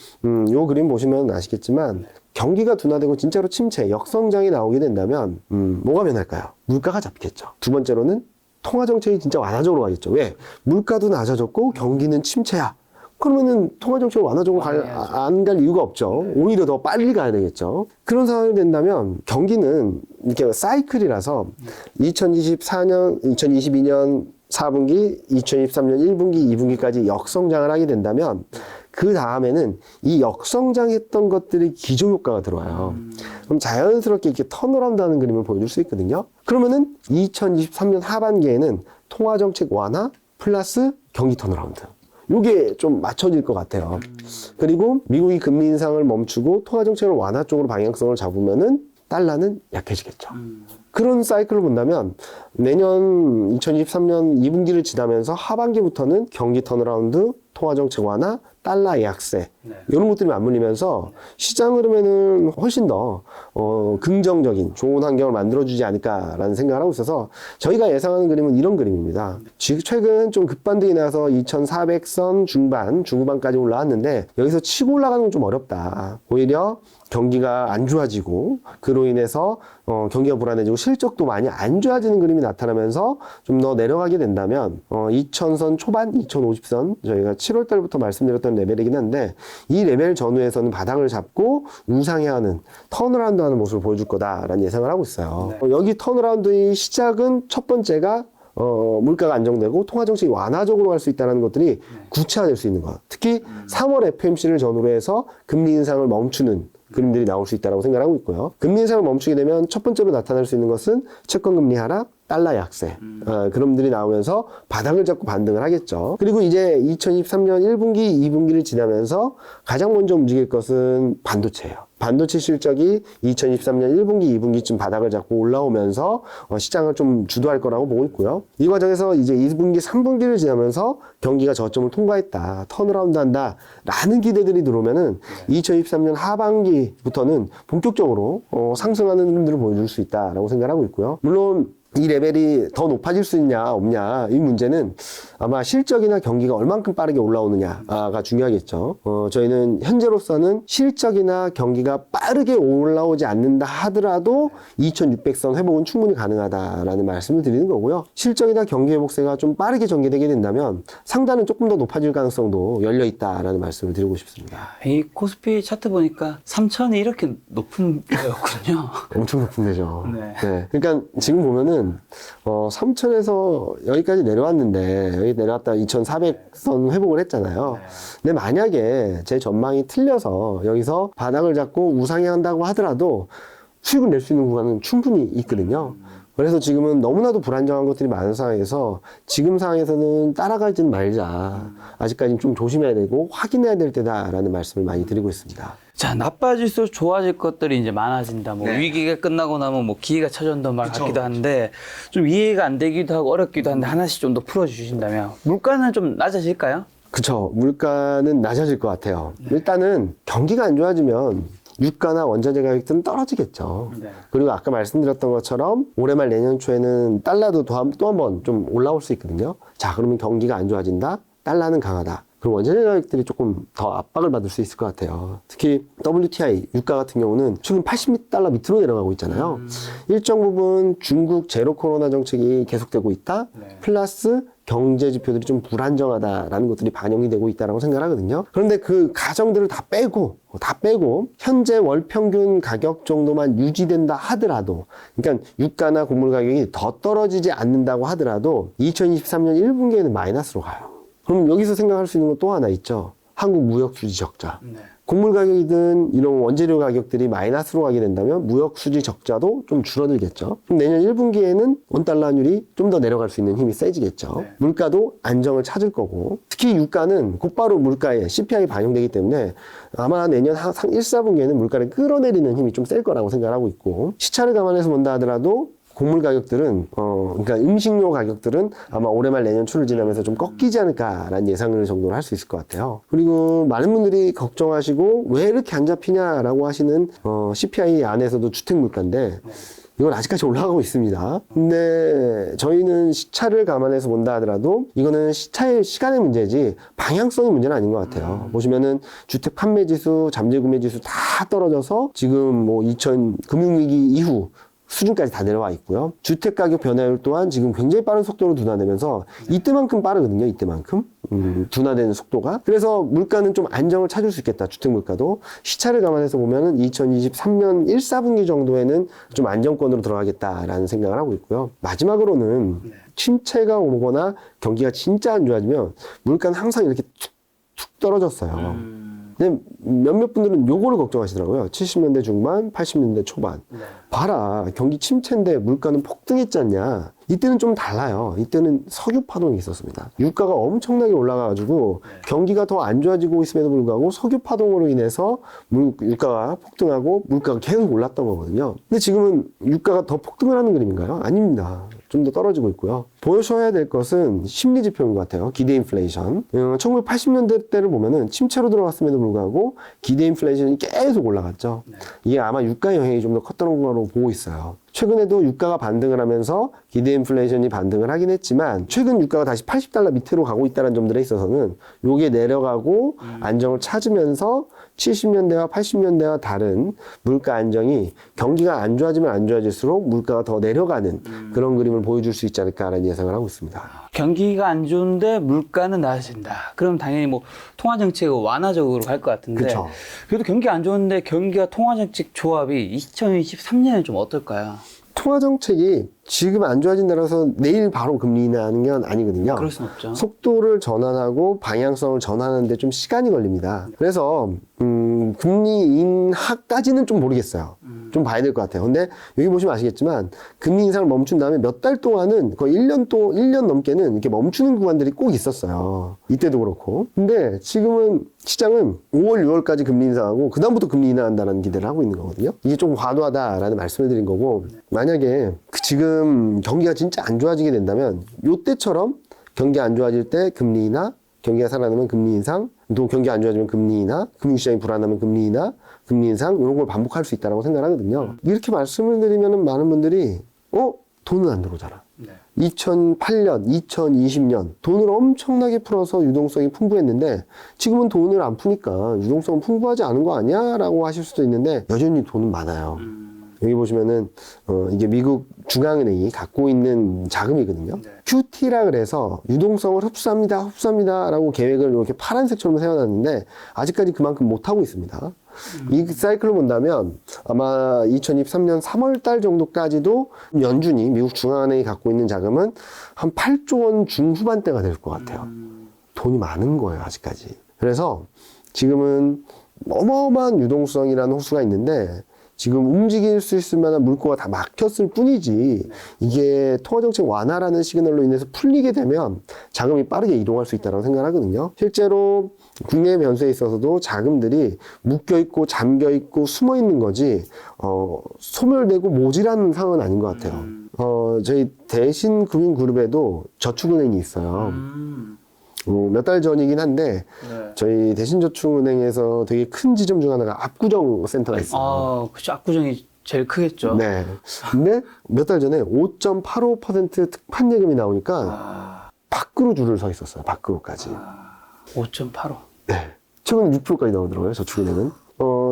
요 그림 보시면 아시겠지만 경기가 둔화되고 진짜로 침체, 역성장이 나오게 된다면 뭐가 변할까요? 물가가 잡히겠죠. 두 번째로는 통화정책이 진짜 완화적으로 가겠죠. 왜? 물가도 낮아졌고 경기는 침체야. 그러면은 통화정책을 완화적으로 안 갈 이유가 없죠. 오히려 더 빨리 가야 되겠죠. 그런 상황이 된다면 경기는 이렇게 사이클이라서 2022년 4분기, 2023년 1분기, 2분기까지 역성장을 하게 된다면 그 다음에는 이 역성장했던 것들이 기조효과가 들어와요. 그럼 자연스럽게 이렇게 턴어라운드 하는 그림을 보여줄 수 있거든요. 그러면은 2023년 하반기에는 통화정책 완화 플러스 경기 턴어라운드. 요게 좀 맞춰질 것 같아요. 그리고 미국이 금리 인상을 멈추고 통화정책을 완화 쪽으로 방향성을 잡으면은 달러는 약해지겠죠. 그런 사이클을 본다면 내년 2023년 2분기를 지나면서 하반기부터는 경기 턴어라운드, 통화정책 완화, 달러 약세 이런 것들이 맞물리면서 시장 흐름에는 훨씬 더 긍정적인 좋은 환경을 만들어주지 않을까라는 생각을 하고 있어서 저희가 예상하는 그림은 이런 그림입니다. 최근 좀 급반등이 나서 2400선 중후반까지 올라왔는데 여기서 치고 올라가는 건 좀 어렵다. 오히려 경기가 안 좋아지고 그로 인해서 경기가 불안해지고 실적도 많이 안 좋아지는 그림이 나타나면서 좀 더 내려가게 된다면 2000선 초반, 2050선 저희가 7월 달부터 말씀드렸던 레벨이긴 한데 이 레벨 전후에서는 바닥을 잡고 우상향하는 턴어라운드 하는 모습을 보여줄 거다라는 예상을 하고 있어요. 여기 턴어라운드의 시작은 첫 번째가 물가가 안정되고 통화정책이 완화적으로 갈 수 있다는 것들이 구체화될 수 있는 것. 특히 3월 FMC를 전후로 해서 금리 인상을 멈추는 그림들이 나올 수 있다고 생각하고 있고요. 금리 인상을 멈추게 되면 첫 번째로 나타날 수 있는 것은 채권금리 하락, 달러 약세 그림들이 나오면서 바닥을 잡고 반등을 하겠죠. 그리고 이제 2023년 1분기, 2분기를 지나면서 가장 먼저 움직일 것은 반도체예요. 반도체 실적이 2023년 1분기, 2분기쯤 바닥을 잡고 올라오면서 시장을 좀 주도할 거라고 보고 있고요. 이 과정에서 이제 2분기, 3분기를 지나면서 경기가 저점을 통과했다, 턴어라운드 한다 라는 기대들이 들어오면은 2023년 하반기부터는 본격적으로 상승하는 흐름들을 보여줄 수 있다라고 생각하고 있고요. 물론 이 레벨이 더 높아질 수 있냐 없냐 이 문제는 아마 실적이나 경기가 얼만큼 빠르게 올라오느냐가 중요하겠죠. 저희는 현재로서는 실적이나 경기가 빠르게 올라오지 않는다 하더라도 2600선 회복은 충분히 가능하다라는 말씀을 드리는 거고요. 실적이나 경기 회복세가 좀 빠르게 전개되게 된다면 상단은 조금 더 높아질 가능성도 열려 있다라는 말씀을 드리고 싶습니다. 이 코스피 차트 보니까 3천이 이렇게 높은 데였거든요. 엄청 높은 데죠. 네. 네. 그러니까 지금 보면은 3천에서 여기까지 내려왔는데 여기 내려왔다 2400선 회복을 했잖아요. 근데 만약에 제 전망이 틀려서 여기서 바닥을 잡고 우상향한다고 하더라도 수익을 낼 수 있는 구간은 충분히 있거든요. 그래서 지금은 너무나도 불안정한 것들이 많은 상황에서 지금 상황에서는 따라가지는 말자. 아직까지는 좀 조심해야 되고 확인해야 될 때다라는 말씀을 많이 드리고 있습니다. 자, 나빠질수록 좋아질 것들이 이제 많아진다. 뭐 위기가 끝나고 나면 뭐 기회가 찾아온다는 말 같기도 한데 좀 이해가 안 되기도 하고 어렵기도 한데 하나씩 좀 더 풀어주신다면 물가는 좀 낮아질까요? 그쵸. 물가는 낮아질 것 같아요. 일단은 경기가 안 좋아지면 유가나 원자재 가격들은 떨어지겠죠. 그리고 아까 말씀드렸던 것처럼 올해 말 내년 초에는 달러도 또 한 번 좀 올라올 수 있거든요. 자, 그러면 경기가 안 좋아진다? 달러는 강하다. 그리고 원자재 가격들이 조금 더 압박을 받을 수 있을 것 같아요. 특히 WTI 유가 같은 경우는 최근 80달러 밑으로 내려가고 있잖아요. 일정 부분 중국 제로 코로나 정책이 계속되고 있다. 플러스 경제 지표들이 좀 불안정하다라는 것들이 반영이 되고 있다라고 생각하거든요. 그런데 그 가정들을 다 빼고 현재 월 평균 가격 정도만 유지된다 하더라도, 그러니까 유가나 곡물 가격이 더 떨어지지 않는다고 하더라도 2023년 1분기에는 마이너스로 가요. 그럼 여기서 생각할 수 있는 건 또 하나 있죠. 한국 무역 수지 적자. 곡물 가격이든 이런 원재료 가격들이 마이너스로 가게 된다면 무역 수지 적자도 좀 줄어들겠죠. 그럼 내년 1분기에는 원달러율이 좀 더 내려갈 수 있는 힘이 세지겠죠. 물가도 안정을 찾을 거고, 특히 유가는 곧바로 물가에 CPI 반영되기 때문에 아마 내년 1, 4분기에는 물가를 끌어내리는 힘이 좀 셀 거라고 생각하고 있고, 시차를 감안해서 본다 하더라도 곡물 가격들은 그러니까 음식료 가격들은 아마 올해 말 내년 초를 지나면서 좀 꺾이지 않을까라는 예상을 정도로 할 수 있을 것 같아요. 그리고 많은 분들이 걱정하시고 왜 이렇게 안 잡히냐라고 하시는 CPI 안에서도 주택 물가인데 이건 아직까지 올라가고 있습니다. 근데 저희는 시차를 감안해서 본다 하더라도 이거는 시간의 문제지 방향성의 문제는 아닌 것 같아요. 보시면은 주택 판매 지수, 잠재 구매 지수 다 떨어져서 지금 뭐 2000 금융위기 이후 수준까지 다 내려와 있고요. 주택 가격 변화율 또한 지금 굉장히 빠른 속도로 둔화되면서 이때만큼 빠르거든요. 이때만큼 둔화되는 속도가. 그래서 물가는 좀 안정을 찾을 수 있겠다. 주택 물가도 시차를 감안해서 보면은 2023년 1, 4분기 정도에는 좀 안정권으로 들어가겠다라는 생각을 하고 있고요. 마지막으로는 침체가 오거나 경기가 진짜 안 좋아지면 물가는 항상 이렇게 툭 떨어졌어요. 근데 몇몇 분들은 요거를 걱정하시더라고요. 70년대 중반, 80년대 초반. 봐라, 경기 침체인데 물가는 폭등했지 않냐. 이때는 좀 달라요. 이때는 석유 파동이 있었습니다. 유가가 엄청나게 올라가가지고 경기가 더 안 좋아지고 있음에도 불구하고 석유 파동으로 인해서 유가가 폭등하고 물가가 계속 올랐던 거거든요. 근데 지금은 유가가 더 폭등을 하는 그림인가요? 아닙니다. 좀 더 떨어지고 있고요. 보셔야 될 것은 심리 지표인 것 같아요. 기대 인플레이션. 1980년대 때를 보면은 침체로 들어갔음에도 불구하고 기대 인플레이션이 계속 올라갔죠. 이게 아마 유가 영향이 좀 더 컸던 거로 보고 있어요. 최근에도 유가가 반등을 하면서 기대 인플레이션이 반등을 하긴 했지만 최근 유가가 다시 80달러 밑으로 가고 있다는 점들에 있어서는 요게 내려가고 안정을 찾으면서 70년대와 80년대와 다른 물가 안정이 경기가 안 좋아지면 안 좋아질수록 물가가 더 내려가는 그런 그림을 보여줄 수 있지 않을까라는 예상을 하고 있습니다. 경기가 안 좋은데 물가는 낮아진다. 그럼 당연히 뭐 통화정책은 완화적으로 갈 것 같은데. 그쵸. 그래도 경기가 안 좋은데 경기와 통화정책 조합이 2023년에 좀 어떨까요? 통화정책이 지금 안 좋아진다고 해서 내일 바로 금리 인하하는 건 아니거든요. 그럴 순 없죠. 속도를 전환하고 방향성을 전환하는데 좀 시간이 걸립니다. 그래서 금리 인하까지는 좀 모르겠어요. 좀 봐야 될 것 같아요. 근데 여기 보시면 아시겠지만 금리 인상을 멈춘 다음에 몇 달 동안은 거의 1년 넘게는 이렇게 멈추는 구간들이 꼭 있었어요. 이때도 그렇고. 근데 지금은 시장은 5월, 6월까지 금리 인상하고 그다음부터 금리 인하한다는 기대를 하고 있는 거거든요. 이게 좀 과도하다라는 말씀을 드린 거고, 만약에 지금 경기가 진짜 안 좋아지게 된다면 요때처럼 경기 안 좋아질 때 금리 인하, 경기가 살아나면 금리 인상, 또 경기 안 좋아지면 금리 인하, 금융시장이 불안하면 금리 인하, 금리 인상, 이런 걸 반복할 수 있다고 생각하거든요. 이렇게 말씀을 드리면 많은 분들이 돈은 안 들어오잖아. 2008년, 2020년 돈을 엄청나게 풀어서 유동성이 풍부했는데 지금은 돈을 안 푸니까 유동성은 풍부하지 않은 거 아니야? 라고 하실 수도 있는데 여전히 돈은 많아요. 여기 보시면은 이게 미국 중앙은행이 갖고 있는 자금이거든요. QT라 그래서 유동성을 흡수합니다 라고 계획을 이렇게 파란색처럼 세워놨는데 아직까지 그만큼 못하고 있습니다. 이 사이클을 본다면 아마 2023년 3월 달 정도까지도 연준이 미국 중앙은행이 갖고 있는 자금은 한 8조 원 중후반대가 될 것 같아요. 돈이 많은 거예요, 아직까지. 그래서 지금은 어마어마한 유동성이라는 호수가 있는데 지금 움직일 수 있을 만한 물꼬가 다 막혔을 뿐이지 이게 통화정책 완화라는 시그널로 인해서 풀리게 되면 자금이 빠르게 이동할 수 있다고 생각하거든요. 실제로 국내 변수에 있어서도 자금들이 묶여있고 잠겨있고 숨어있는 거지 소멸되고 모질한 상황은 아닌 것 같아요. 저희 대신금융그룹에도 저축은행이 있어요. 몇 달 전이긴 한데 저희 대신저축은행에서 되게 큰 지점 중 하나가 압구정 센터가 있어요. 그쵸. 압구정이 제일 크겠죠. 네. 근데 몇 달 전에 5.85% 특판 예금이 나오니까 밖으로 줄을 서 있었어요. 밖으로까지. 5.85. 네. 최근 6%까지 나오더라고요. 저축은행은.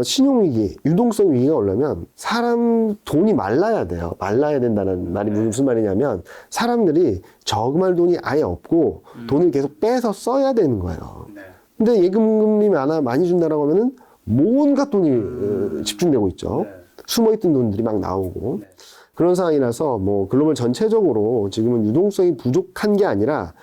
신용위기, 유동성 위기가 오려면 사람 돈이 말라야 돼요. 말라야 된다는 말이 무슨 말이냐면 사람들이 저금할 돈이 아예 없고 돈을 계속 빼서 써야 되는 거예요. 근데 예금금리 많이 준다라고 하면은 온갖 돈이 집중되고 있죠. 숨어있던 돈들이 막 나오고. 그런 상황이라서 뭐 글로벌 전체적으로 지금은 유동성이 부족한 게 아니라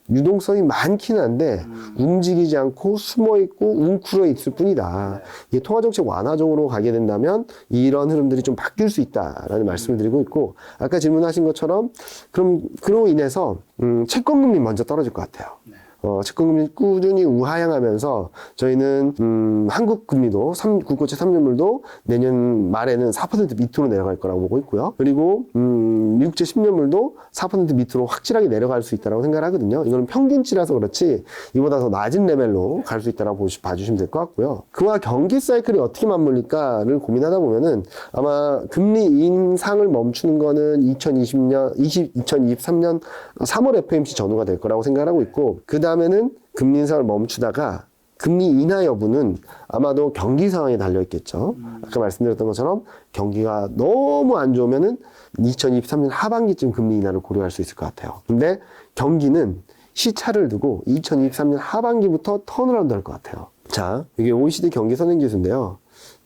유동성이 많긴 한데 움직이지 않고 숨어있고 웅크려 있을 뿐이다. 이게 통화정책 완화적으로 가게 된다면 이런 흐름들이 좀 바뀔 수 있다라는 말씀을 드리고 있고, 아까 질문하신 것처럼 그로 인해서 채권금리 먼저 떨어질 것 같아요. 채권금리 꾸준히 우하향하면서 저희는 한국 금리도 국고채 3년물도 내년 말에는 4% 밑으로 내려갈 거라고 보고 있고요. 그리고 미국채 10년물도 4% 밑으로 확실하게 내려갈 수 있다고 생각하거든요. 이거는 평균치라서 그렇지 이보다 더 낮은 레벨로 갈 수 있다고 봐주시면 될 것 같고요. 그와 경기 사이클이 어떻게 맞물릴까를 고민하다 보면은 아마 금리 인상을 멈추는 거는 2023년 3월 FOMC 전후가 될 거라고 생각하고 있고, 그 다음에는 금리 인상을 멈추다가 금리 인하 여부는 아마도 경기 상황에 달려 있겠죠. 아까 말씀드렸던 것처럼 경기가 너무 안 좋으면은 2023년 하반기쯤 금리 인하를 고려할 수 있을 것 같아요. 근데 경기는 시차를 두고 2023년 하반기부터 턴어라운드 할 것 같아요. 자, 이게 OECD 경기 선행지수인데요.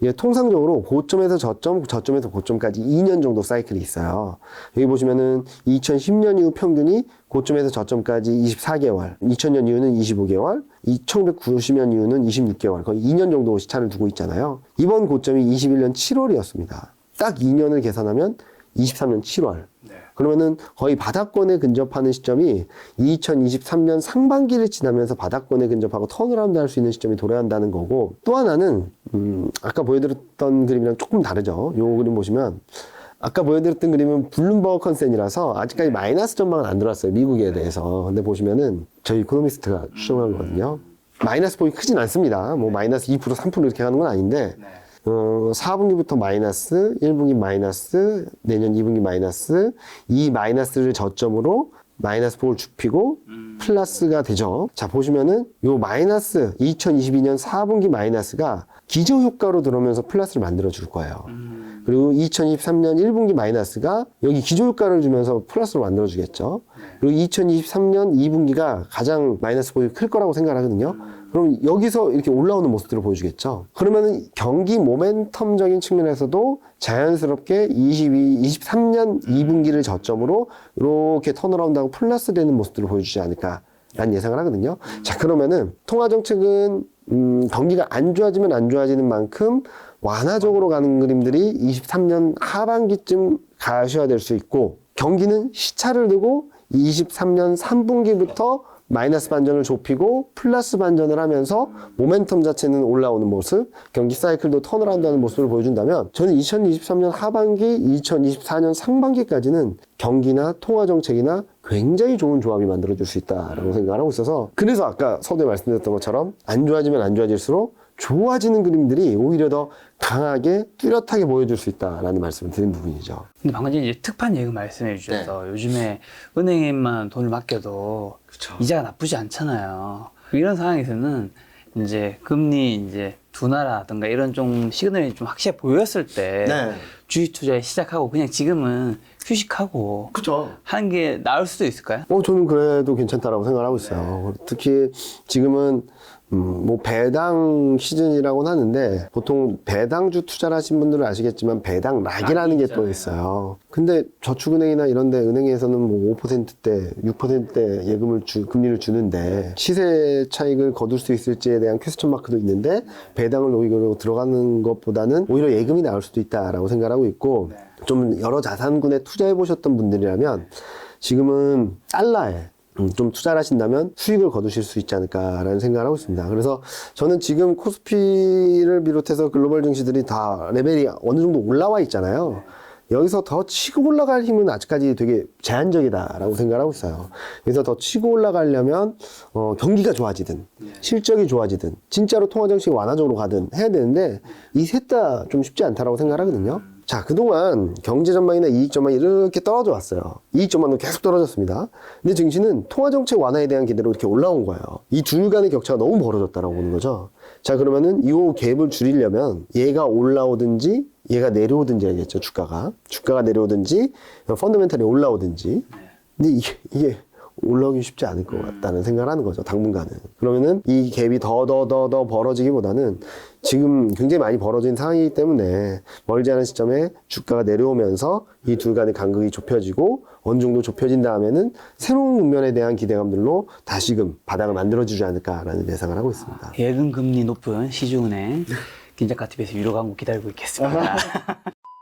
이게 통상적으로 고점에서 저점, 저점에서 고점까지 2년 정도 사이클이 있어요. 여기 보시면은 2010년 이후 평균이 고점에서 저점까지 24개월, 2000년 이후는 25개월, 1990년 이후는 26개월, 거의 2년 정도 시차를 두고 있잖아요. 이번 고점이 21년 7월이었습니다. 딱 2년을 계산하면 23년 7월. 그러면은 거의 바닥권에 근접하는 시점이 2023년 상반기를 지나면서 바닥권에 근접하고 턴어라운드 할 수 있는 시점이 도래한다는 거고, 또 하나는 아까 보여드렸던 그림이랑 조금 다르죠. 요 그림 보시면 아까 보여드렸던 그림은 블룸버그 컨센이라서 아직까지 마이너스 전망은 안 들어왔어요. 미국에 대해서. 근데 보시면은 저희 이코노미스트가 추정한 거거든요. 마이너스 폭이 크진 않습니다. 뭐 마이너스 2%, 3% 이렇게 가는 건 아닌데 4분기부터 마이너스, 1분기 마이너스, 내년 2분기 마이너스, 이 마이너스를 저점으로 마이너스 폭을 좁히고 플러스가 되죠. 자, 보시면은 요 마이너스 2022년 4분기 마이너스가 기저효과로 들어오면서 플러스를 만들어 줄 거예요. 그리고 2023년 1분기 마이너스가 여기 기저효과를 주면서 플러스로 만들어 주겠죠. 그리고 2023년 2분기가 가장 마이너스 폭이 클 거라고 생각하거든요. 그럼 여기서 이렇게 올라오는 모습들을 보여주겠죠. 그러면은 경기 모멘텀적인 측면에서도 자연스럽게 23년 2분기를 저점으로 이렇게 턴어라운드하고 플러스 되는 모습들을 보여주지 않을까라는 예상을 하거든요. 자, 그러면은 통화정책은 경기가 안 좋아지면 안 좋아지는 만큼 완화적으로 가는 그림들이 23년 하반기쯤 가시화될 수 있고, 경기는 시차를 두고 23년 3분기부터 마이너스 반전을 좁히고 플러스 반전을 하면서 모멘텀 자체는 올라오는 모습, 경기 사이클도 턴어라운드 하는 모습을 보여준다면, 저는 2023년 하반기, 2024년 상반기까지는 경기나 통화정책이나 굉장히 좋은 조합이 만들어질 수 있다라고 생각을 하고 있어서, 그래서 아까 서두에 말씀드렸던 것처럼 안 좋아지면 안 좋아질수록 좋아지는 그림들이 오히려 더 강하게 뚜렷하게 보여줄 수 있다라는 말씀을 드린 부분이죠. 근데 방금 전에 이제 특판 예금 말씀해 주셔서 요즘에 은행에만 돈을 맡겨도 이자가 나쁘지 않잖아요. 이런 상황에서는 이제 금리 이제 둔화라든가 이런 좀 시그널이 좀 확실히 보였을 때 주식 투자에 시작하고 그냥 지금은 휴식하고 그렇죠. 하는 게 나을 수도 있을까요? 저는 그래도 괜찮다라고 생각을 하고 있어요. 특히 지금은 뭐 배당 시즌이라고는 하는데, 보통 배당주 투자를 하신 분들은 아시겠지만 배당 락이라는 게 또 있어요. 근데 저축은행이나 이런 데 은행에서는 뭐 5%대, 6%대 예금을 금리를 주는데 시세 차익을 거둘 수 있을지에 대한 퀘스천 마크도 있는데, 배당을 오히려 들어가는 것보다는 오히려 예금이 나올 수도 있다라고 생각하고 있고, 좀 여러 자산군에 투자해 보셨던 분들이라면 지금은 달러에 좀 투자를 하신다면 수익을 거두실 수 있지 않을까라는 생각을 하고 있습니다. 그래서 저는 지금 코스피를 비롯해서 글로벌 증시들이 다 레벨이 어느 정도 올라와 있잖아요. 여기서 더 치고 올라갈 힘은 아직까지 되게 제한적이다라고 생각을 하고 있어요. 그래서 더 치고 올라가려면 경기가 좋아지든 실적이 좋아지든 진짜로 통화정책이 완화적으로 가든 해야 되는데, 이 셋 다 좀 쉽지 않다라고 생각을 하거든요. 자, 그동안 경제 전망이나 이익 전망이 이렇게 떨어져 왔어요. 이익 전망도 계속 떨어졌습니다. 근데 증시는 통화정책 완화에 대한 기대로 이렇게 올라온 거예요. 이 둘 간의 격차가 너무 벌어졌다라고 보는 거죠. 자, 그러면은 이 갭을 줄이려면 얘가 올라오든지 얘가 내려오든지 해야겠죠. 주가가 내려오든지 펀더멘탈이 올라오든지. 근데 이게 올라오기 쉽지 않을 것 같다는 생각을 하는 거죠, 당분간은. 그러면은 이 갭이 더 벌어지기보다는 지금 굉장히 많이 벌어진 상황이기 때문에 멀지 않은 시점에 주가가 내려오면서 이 둘 간의 간극이 좁혀지고 어느 정도 좁혀진 다음에는 새로운 국면에 대한 기대감들로 다시금 바닥을 만들어주지 않을까라는 예상을 하고 있습니다. 예금 금리 높은 시중은행 김작가 TV에서 유료 광고 기다리고 있겠습니다.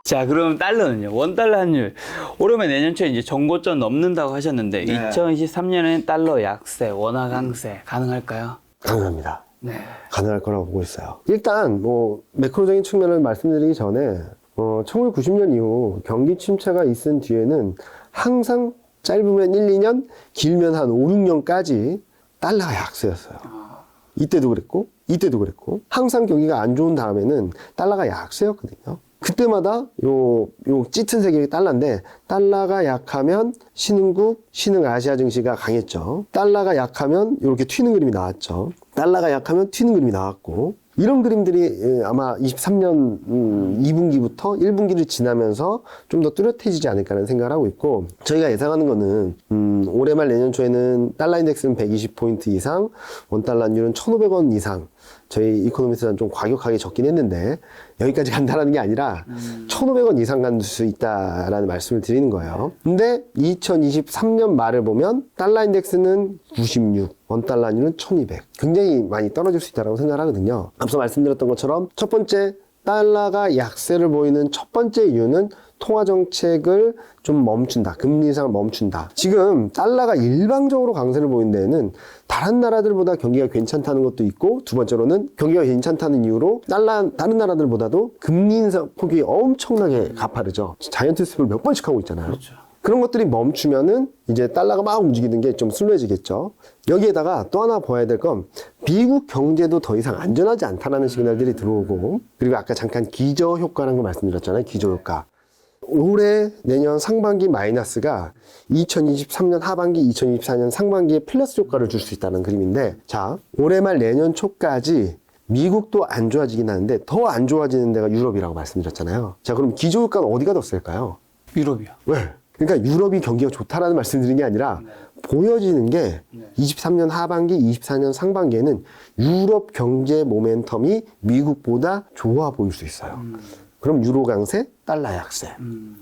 자, 그럼 달러는요? 원달러 환율. 올해면 내년 초에 이제 정고점 넘는다고 하셨는데, 2023년엔 달러 약세, 원화 강세 가능할까요? 가능합니다. 네. 가능할 거라고 보고 있어요. 일단 뭐 매크로적인 측면을 말씀드리기 전에 1990년 이후 경기 침체가 있은 뒤에는 항상 짧으면 1, 2년, 길면 한 5, 6년까지 달러가 약세였어요. 이때도 그랬고 항상 경기가 안 좋은 다음에는 달러가 약세였거든요. 그때마다 요 짙은 색이 달러인데, 달러가 약하면 신흥국, 신흥 아시아 증시가 강했죠. 달러가 약하면 이렇게 튀는 그림이 나왔죠. 달러가 약하면 튀는 그림이 나왔고, 이런 그림들이 아마 23년 2분기부터 1분기를 지나면서 좀 더 뚜렷해지지 않을까라는 생각을 하고 있고, 저희가 예상하는 거는 올해 말 내년 초에는 달러 인덱스는 120포인트 이상, 원달러율은 1,500원 이상, 저희 이코노미스트는 좀 과격하게 적긴 했는데 여기까지 간다라는 게 아니라 1,500원 이상 갈 수 있다라는 말씀을 드리는 거예요. 근데 2023년 말을 보면 달러 인덱스는 96, 원달러율은 1,200. 굉장히 많이 떨어질 수 있다고 생각을 하거든요. 앞서 말씀드렸던 것처럼 첫 번째, 달러가 약세를 보이는 첫 번째 이유는 통화정책을 좀 멈춘다. 금리 인상을 멈춘다. 지금 달러가 일방적으로 강세를 보이는 데에는 다른 나라들보다 경기가 괜찮다는 것도 있고, 두 번째로는 경기가 괜찮다는 이유로 다른 나라들보다도 금리 인상 폭이 엄청나게 가파르죠. 자이언트 스텝을 몇 번씩 하고 있잖아요. 그렇죠. 그런 것들이 멈추면은 이제 달러가 막 움직이는 게 좀 슬로해지겠죠. 여기에다가 또 하나 봐야 될 건 미국 경제도 더 이상 안전하지 않다라는 시그널들이 들어오고, 그리고 아까 잠깐 기저 효과라는 거 말씀드렸잖아요. 기저 효과. 올해 내년 상반기 마이너스가 2023년 하반기, 2024년 상반기에 플러스 효과를 줄 수 있다는 그림인데, 자, 올해 말 내년 초까지 미국도 안 좋아지긴 하는데 더 안 좋아지는 데가 유럽이라고 말씀드렸잖아요. 자, 그럼 기저 효과는 어디가 더 셀까요? 유럽이요. 왜? 그러니까 유럽이 경기가 좋다라는 말씀드리는 게 아니라 보여지는 게 23년 하반기, 24년 상반기에는 유럽 경제 모멘텀이 미국보다 좋아 보일 수 있어요. 그럼 유로 강세, 달러 약세.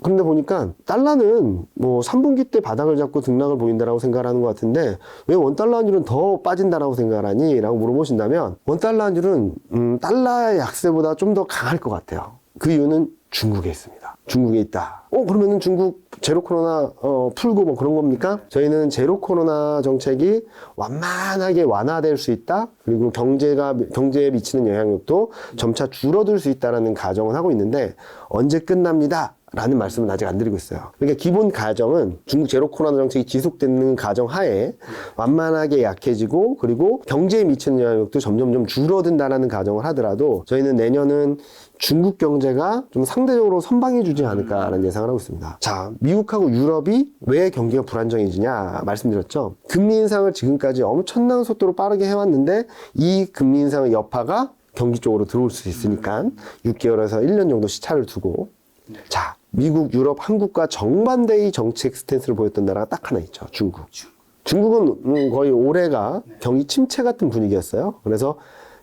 그런데 보니까 달러는 뭐 3분기 때 바닥을 잡고 등락을 보인다라고 생각을 하는 것 같은데 왜 원달러 환율은 더 빠진다라고 생각을 하니? 라고 물어보신다면 원달러 환율은 달러의 약세보다 좀 더 강할 것 같아요. 그 이유는 중국에 있습니다. 중국에 있다. 그러면은 중국 제로 코로나 풀고 뭐 그런 겁니까? 저희는 제로 코로나 정책이 완만하게 완화될 수 있다. 그리고 경제에 미치는 영향력도 점차 줄어들 수 있다라는 가정을 하고 있는데 언제 끝납니다. 라는 말씀은 아직 안 드리고 있어요. 그러니까 기본 가정은 중국 제로 코로나 정책이 지속되는 가정 하에 완만하게 약해지고 그리고 경제에 미치는 영향력도 점점점 줄어든다라는 가정을 하더라도 저희는 내년은 중국 경제가 좀 상대적으로 선방해주지 않을까라는 예상을 하고 있습니다. 자, 미국하고 유럽이 왜 경기가 불안정해지냐 말씀드렸죠. 금리 인상을 지금까지 엄청난 속도로 빠르게 해왔는데 이 금리 인상의 여파가 경기 쪽으로 들어올 수 있으니까 6개월에서 1년 정도 시차를 두고 자, 미국, 유럽, 한국과 정반대의 정책 스탠스를 보였던 나라가 딱 하나 있죠. 중국. 중국은 거의 올해가 경기 침체 같은 분위기였어요. 그래서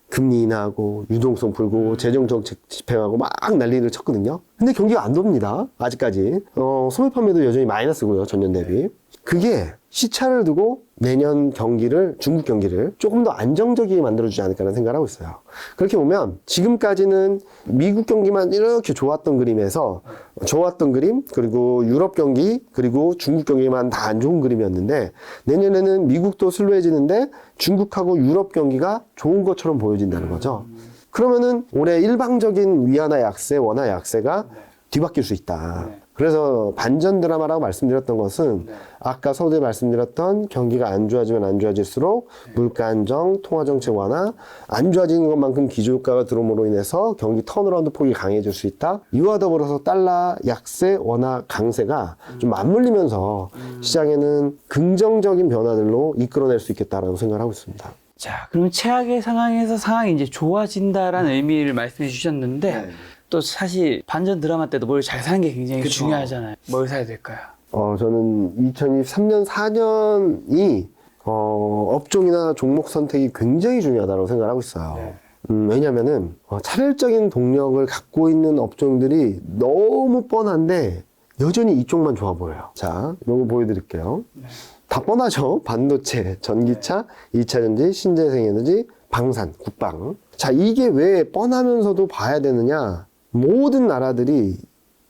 금리 인하하고 유동성 풀고 재정 정책 집행하고 막 난리를 쳤거든요. 근데 경기가 안 돕니다. 아직까지. 소매 판매도 여전히 마이너스고요. 전년 대비. 그게 시차를 두고 내년 경기를, 중국 경기를 조금 더 안정적이게 만들어주지 않을까라는 생각을 하고 있어요. 그렇게 보면 지금까지는 미국 경기만 이렇게 좋았던 그림에서 좋았던 그림, 그리고 유럽 경기, 그리고 중국 경기만 다 안 좋은 그림이었는데 내년에는 미국도 슬로해지는데 중국하고 유럽 경기가 좋은 것처럼 보여진다는 거죠. 그러면은 올해 일방적인 위안화 약세, 원화 약세가 뒤바뀔 수 있다. 그래서 반전 드라마라고 말씀드렸던 것은 아까 서두에 말씀드렸던 경기가 안 좋아지면 안 좋아질수록 물가 안정, 통화 정책 완화, 안 좋아지는 것만큼 기준유가가 들어옴으로 인해서 경기 턴어라운드 폭이 강해질 수 있다. 이와 더불어서 달러 약세, 원화 강세가 좀 맞물리면서 시장에는 긍정적인 변화들로 이끌어낼 수 있겠다라고 생각을 하고 있습니다. 자, 그러면 최악의 상황에서 상황이 이제 좋아진다라는 의미를 말씀해 주셨는데 또 사실 반전 드라마 때도 뭘 잘 사는 게 굉장히 중요하잖아요. 뭘 사야 될까요? 저는 2023년 4년이 업종이나 종목 선택이 굉장히 중요하다고 생각을 하고 있어요. 왜냐면은 차별적인 동력을 갖고 있는 업종들이 너무 뻔한데 여전히 이쪽만 좋아 보여요. 자, 이런 거 보여드릴게요. 다 뻔하죠. 반도체, 전기차, 2차전지, 신재생에너지, 방산, 국방. 자, 이게 왜 뻔하면서도 봐야 되느냐? 모든 나라들이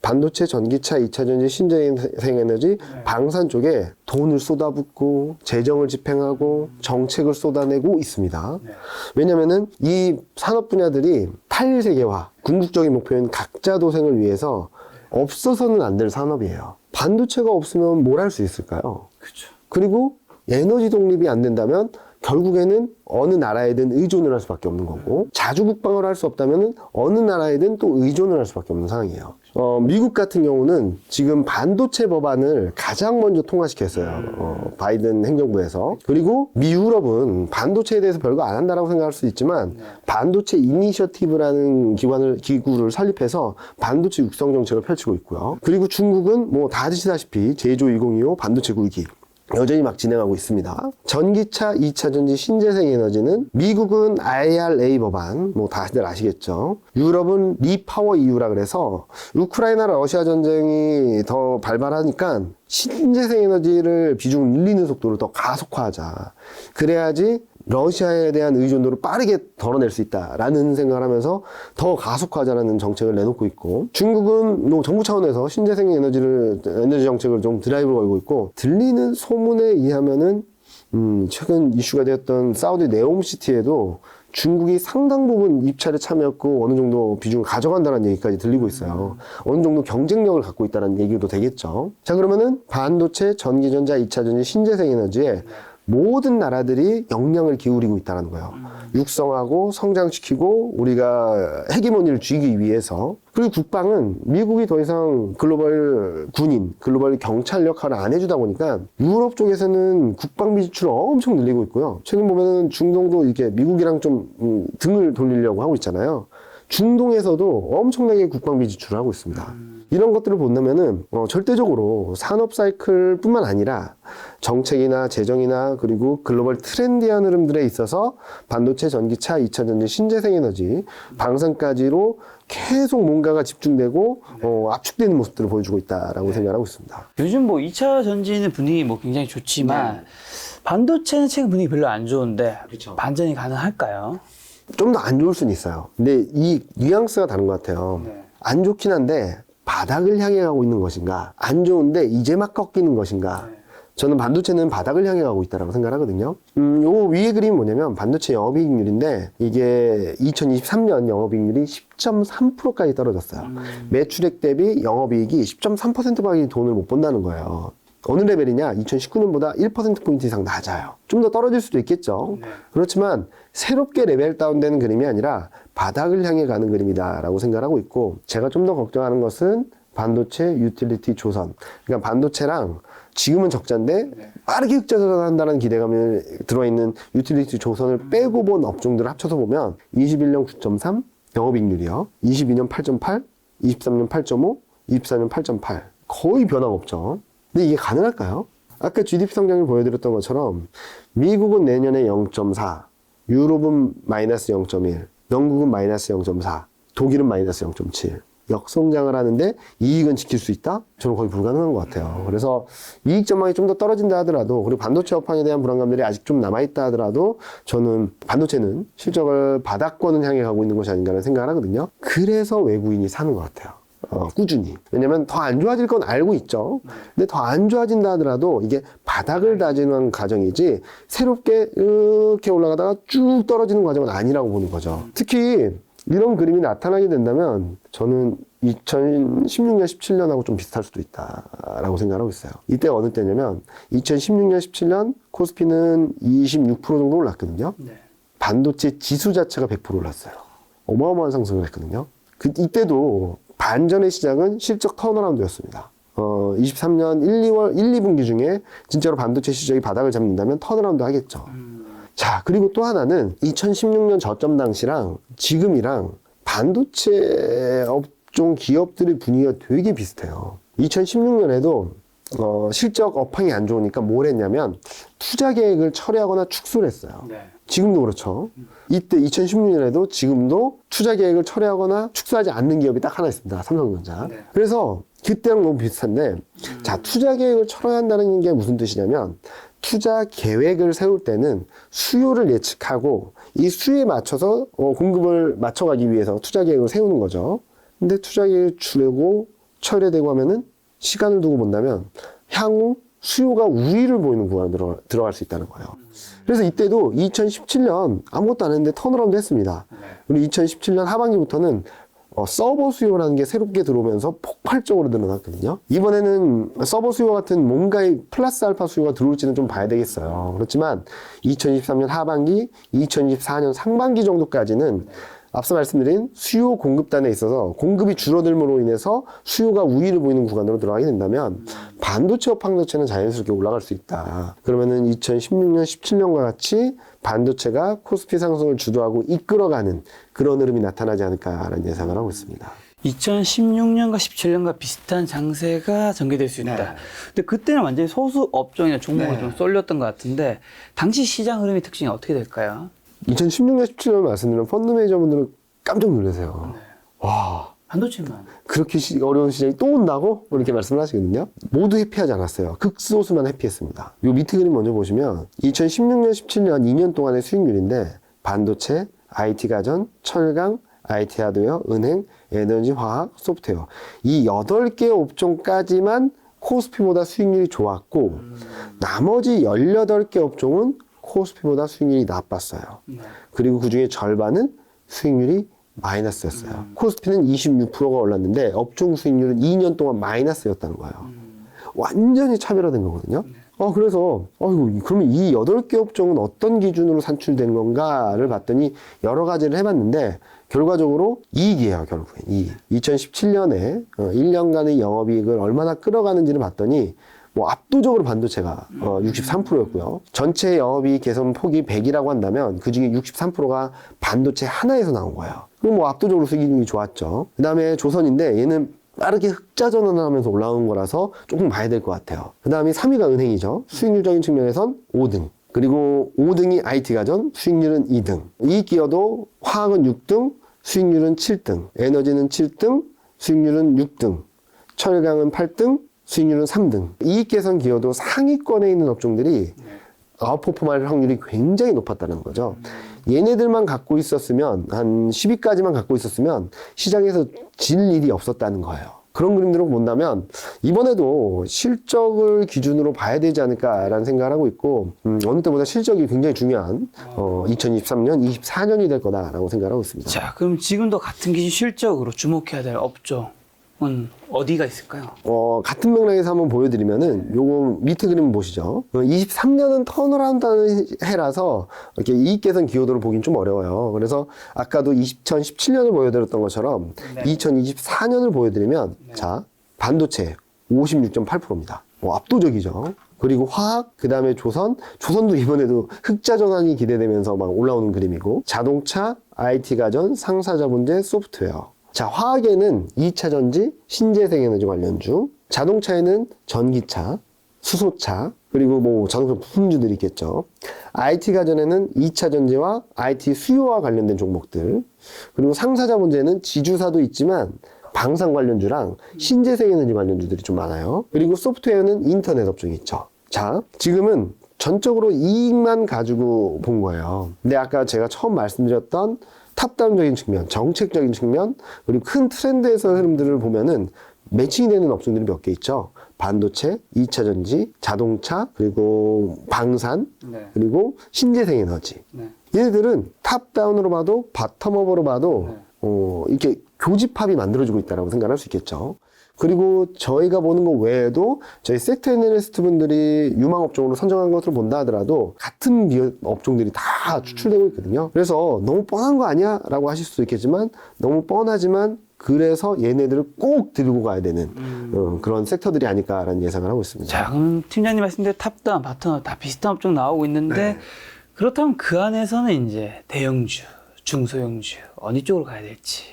반도체, 전기차, 2차전지, 신재생에너지, 방산 쪽에 돈을 쏟아붓고 재정을 집행하고 정책을 쏟아내고 있습니다. 왜냐면은 이 산업 분야들이 탈세계화, 궁극적인 목표인 각자 도생을 위해서 없어서는 안 될 산업이에요. 반도체가 없으면 뭘 할 수 있을까요? 그렇죠. 그리고 에너지 독립이 안 된다면 결국에는 어느 나라에든 의존을 할 수밖에 없는 거고 자주 국방을 할 수 없다면 어느 나라에든 또 의존을 할 수밖에 없는 상황이에요. 미국 같은 경우는 지금 반도체 법안을 가장 먼저 통과시켰어요. 바이든 행정부에서. 그리고 미유럽은 반도체에 대해서 별거 안 한다라고 생각할 수 있지만 반도체 이니셔티브라는 기구를 설립해서 반도체 육성 정책을 펼치고 있고요. 그리고 중국은 뭐 다 아시다시피 제조 2025 반도체 굴기 여전히 막 진행하고 있습니다. 전기차, 2차전지, 신재생에너지는 미국은 IRA 법안, 뭐 다들 아시겠죠. 유럽은 리파워 EU라 그래서 우크라이나 러시아 전쟁이 더 발발하니까 신재생에너지를 비중을 늘리는 속도를 더 가속화하자. 그래야지 러시아에 대한 의존도를 빠르게 덜어낼 수 있다라는 생각을 하면서 더 가속화하자라는 정책을 내놓고 있고 중국은 뭐 정부 차원에서 신재생 에너지 정책을 좀 드라이브를 걸고 있고 들리는 소문에 의하면은 최근 이슈가 되었던 사우디 네옴시티에도 중국이 상당 부분 입찰에 참여했고 어느 정도 비중을 가져간다는 얘기까지 들리고 있어요. 어느 정도 경쟁력을 갖고 있다는 얘기도 되겠죠. 자, 그러면은 반도체, 전기전자, 2차전지, 신재생에너지에 모든 나라들이 역량을 기울이고 있다는 거예요. 육성하고 성장시키고 우리가 헤게모니를 쥐기 위해서. 그리고 국방은 미국이 더 이상 글로벌 군인, 글로벌 경찰 역할을 안 해주다 보니까 유럽 쪽에서는 국방비 지출을 엄청 늘리고 있고요. 최근 보면은 중동도 이렇게 미국이랑 좀 등을 돌리려고 하고 있잖아요. 중동에서도 엄청나게 국방비 지출을 하고 있습니다. 이런 것들을 본다면은 절대적으로 산업 사이클 뿐만 아니라 정책이나 재정이나 그리고 글로벌 트렌디한 흐름들에 있어서 반도체, 전기차, 2차전지, 신재생에너지, 방산까지로 계속 뭔가가 집중되고 압축되는 모습들을 보여주고 있다라고 생각하고 있습니다. 요즘 뭐 2차 전지는 분위기 뭐 굉장히 좋지만 반도체는 최근 분위기 별로 안 좋은데 반전이 가능할까요? 좀 더 안 좋을 수는 있어요. 근데 이 뉘앙스가 다른 것 같아요. 네. 안 좋긴 한데 바닥을 향해 가고 있는 것인가, 안 좋은데 이제 막 꺾이는 것인가. 저는 반도체는 바닥을 향해 가고 있다고 생각하거든요. 요 위에 그림이 뭐냐면 반도체 영업이익률인데 이게 2023년 영업이익률이 10.3%까지 떨어졌어요. 매출액 대비 영업이익이 10.3%밖에 돈을 못 번다는 거예요. 어느 레벨이냐? 2019년보다 1%포인트 이상 낮아요. 좀 더 떨어질 수도 있겠죠. 그렇지만 새롭게 레벨 다운되는 그림이 아니라 바닥을 향해 가는 그림이다라고 생각하고 있고, 제가 좀 더 걱정하는 것은 반도체, 유틸리티, 조선. 그러니까 반도체랑 지금은 적자인데 빠르게 흑자전환한다는 기대감이 들어있는 유틸리티, 조선을 빼고 본 업종들을 합쳐서 보면 21년 9.3 영업이익률이요. 22년 8.8, 23년 8.5, 24년 8.8. 거의 변화가 없죠. 근데 이게 가능할까요? 아까 GDP 성장을 보여드렸던 것처럼 미국은 내년에 0.4, 유럽은 마이너스 0.1, 영국은 마이너스 0.4, 독일은 마이너스 0.7. 역성장을 하는데 이익은 지킬 수 있다? 저는 거의 불가능한 것 같아요. 그래서 이익 전망이 좀 더 떨어진다 하더라도, 그리고 반도체 업황에 대한 불안감들이 아직 좀 남아있다 하더라도 저는 반도체는 실적을 바닥권을 향해 가고 있는 것이 아닌가라는 생각을 하거든요. 그래서 외국인이 사는 것 같아요. 꾸준히. 왜냐면 더 안 좋아질 건 알고 있죠. 근데 더 안 좋아진다 하더라도 이게 바닥을 다지는 과정이지 새롭게 이렇게 올라가다가 쭉 떨어지는 과정은 아니라고 보는 거죠. 특히 이런 그림이 나타나게 된다면 저는 2016년, 17년하고 좀 비슷할 수도 있다라고 생각하고 있어요. 이때 어느 때냐면 2016년, 17년 코스피는 26% 정도 올랐거든요. 반도체 지수 자체가 100% 올랐어요. 어마어마한 상승을 했거든요. 이때도 반전의 시작은 실적 턴어라운드였습니다. 23년 1, 2월, 1, 2분기 중에 진짜로 반도체 시장이 바닥을 잡는다면 턴어라운드 하겠죠. 자, 그리고 또 하나는 2016년 저점 당시랑 지금이랑 반도체 업종 기업들의 분위기가 되게 비슷해요. 2016년에도 실적 업황이 안 좋으니까 뭘 했냐면 투자 계획을 철회하거나 축소를 했어요. 지금도 그렇죠. 이때 2016년에도 지금도 투자 계획을 철회하거나 축소하지 않는 기업이 딱 하나 있습니다. 삼성전자. 그래서 그때랑 너무 비슷한데, 자, 투자 계획을 철회한다는 게 무슨 뜻이냐면 투자 계획을 세울 때는 수요를 예측하고 이 수요에 맞춰서 공급을 맞춰가기 위해서 투자 계획을 세우는 거죠. 근데 투자 계획을 줄이고 철회되고 하면은 시간을 두고 본다면 향후 수요가 우위를 보이는 구간으로 들어갈 수 있다는 거예요. 그래서 이때도 2017년 아무것도 안 했는데 턴어라운드 했습니다. 그리고 2017년 하반기부터는 서버 수요라는 게 새롭게 들어오면서 폭발적으로 늘어났거든요. 이번에는 서버 수요 같은 뭔가의 플러스 알파 수요가 들어올지는 좀 봐야 되겠어요. 그렇지만 2023년 하반기, 2024년 상반기 정도까지는 앞서 말씀드린 수요 공급단에 있어서 공급이 줄어들므로 인해서 수요가 우위를 보이는 구간으로 들어가게 된다면 반도체 업황 자체는 자연스럽게 올라갈 수 있다. 그러면은 2016년, 17년과 같이 반도체가 코스피 상승을 주도하고 이끌어가는 그런 흐름이 나타나지 않을까라는 예상을 하고 있습니다. 2016년과 17년과 비슷한 장세가 전개될 수 있다. 근데 그때는 완전히 소수 업종이나 종목으로 좀 쏠렸던 것 같은데 당시 시장 흐름의 특징이 어떻게 될까요? 2016년, 17년 말씀드리면 펀드 매니저분들은 깜짝 놀라세요. 와, 반도체만. 그렇게 어려운 시장이 또 온다고? 이렇게 말씀을 하시거든요. 모두 회피하지 않았어요. 극소수만 회피했습니다. 요 밑에 그림 먼저 보시면 2016년, 17년 2년 동안의 수익률인데 반도체, IT 가전, 철강, IT 하드웨어, 은행, 에너지, 화학, 소프트웨어 이 8개 업종까지만 코스피보다 수익률이 좋았고 나머지 18개 업종은 코스피보다 수익률이 나빴어요. 그리고 그 중에 절반은 수익률이 마이너스였어요. 코스피는 26%가 올랐는데 업종 수익률은 2년 동안 마이너스였다는 거예요. 완전히 차별화된 거거든요. 그래서 그러면 이 8개 업종은 어떤 기준으로 산출된 건가를 봤더니 여러 가지를 해봤는데 결과적으로 이익이에요. 결국엔 이익. 2017년에 1년간의 영업이익을 얼마나 끌어가는지를 봤더니 압도적으로 반도체가 63%였고요. 전체 영업이익 개선 폭이 100이라고 한다면 그 중에 63%가 반도체 하나에서 나온 거예요. 그럼 압도적으로 수익률이 좋았죠. 그 다음에 조선인데 얘는 빠르게 흑자 전환을 하면서 올라오는 거라서 조금 봐야 될 것 같아요. 그 다음에 3위가 은행이죠. 수익률적인 측면에선 5등. 그리고 5등이 IT가전, 수익률은 2등. 이익 기여도 화학은 6등, 수익률은 7등, 에너지는 7등, 수익률은 6등, 철강은 8등, 수익률은 3등. 이익 개선 기여도 상위권에 있는 업종들이 아웃퍼폼할 확률이 굉장히 높았다는 거죠. 얘네들만 갖고 있었으면, 한 10위까지만 갖고 있었으면 시장에서 질 일이 없었다는 거예요. 그런 그림들을 본다면 이번에도 실적을 기준으로 봐야 되지 않을까라는 생각을 하고 있고, 어느 때보다 실적이 굉장히 중요한 2023년, 24년이 될 거다라고 생각을 하고 있습니다. 자, 그럼 지금도 같은 기준 실적으로 주목해야 될 업종은 어디가 있을까요? 같은 맥락에서 한번 보여드리면은, 요거 밑에 그림 보시죠. 23년은 턴어라운드 해라서 이렇게 이익 개선 기여도를 보긴 좀 어려워요. 그래서 아까도 2017년을 보여드렸던 것처럼 2024년을 보여드리면, 자, 반도체 56.8%입니다. 압도적이죠. 그리고 화학, 그 다음에 조선도 이번에도 흑자 전환이 기대되면서 막 올라오는 그림이고, 자동차, IT 가전, 상사자본재, 소프트웨어. 자, 화학에는 2차 전지, 신재생에너지 관련주, 자동차에는 전기차, 수소차, 그리고 뭐 자동차 부품주들이 있겠죠. IT 가전에는 2차 전지와 IT 수요와 관련된 종목들, 그리고 상사자본재는 지주사도 있지만 방산 관련주랑 신재생에너지 관련주들이 좀 많아요. 그리고 소프트웨어는 인터넷 업종이 있죠. 자, 지금은 전적으로 이익만 가지고 본 거예요. 근데 아까 제가 처음 말씀드렸던 탑다운적인 측면, 정책적인 측면, 그리고 큰 트렌드에서 흐름들을 보면은 매칭이 되는 업종들이 몇 개 있죠. 반도체, 2차 전지, 자동차, 그리고 방산, 그리고 신재생에너지. 얘네들은 탑다운으로 봐도 바텀업으로 봐도 이렇게 교집합이 만들어지고 있다고 생각할 수 있겠죠. 그리고 저희가 보는 것 외에도 저희 섹터 애널리스트 분들이 유망업종으로 선정한 것으로 본다 하더라도 같은 업종들이 다 추출되고 있거든요. 그래서 너무 뻔한 거 아니야? 라고 하실 수도 있겠지만, 너무 뻔하지만 그래서 얘네들을 꼭 들고 가야 되는 그런 섹터들이 아닐까라는 예상을 하고 있습니다. 자, 그럼 팀장님 말씀대로 탑다운, 바텀업 다 비슷한 업종 나오고 있는데, 그렇다면 그 안에서는 이제 대형주, 중소형주 어느 쪽으로 가야 될지.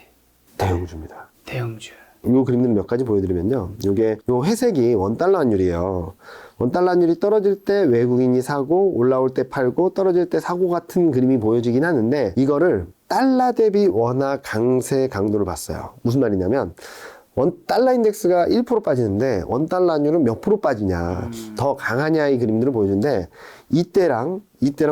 대형주입니다. 대형주. 요 그림들 몇 가지 보여드리면요. 요게, 요 회색이 원달러 환율이에요. 원달러 환율이 떨어질 때 외국인이 사고, 올라올 때 팔고, 떨어질 때 사고 같은 그림이 보여지긴 하는데, 이거를 달러 대비 원화 강세 강도를 봤어요. 무슨 말이냐면, 달러 인덱스가 1% 빠지는데, 원달러 환율은 몇 프로 빠지냐, 더 강하냐, 이 그림들을 보여주는데, 이때랑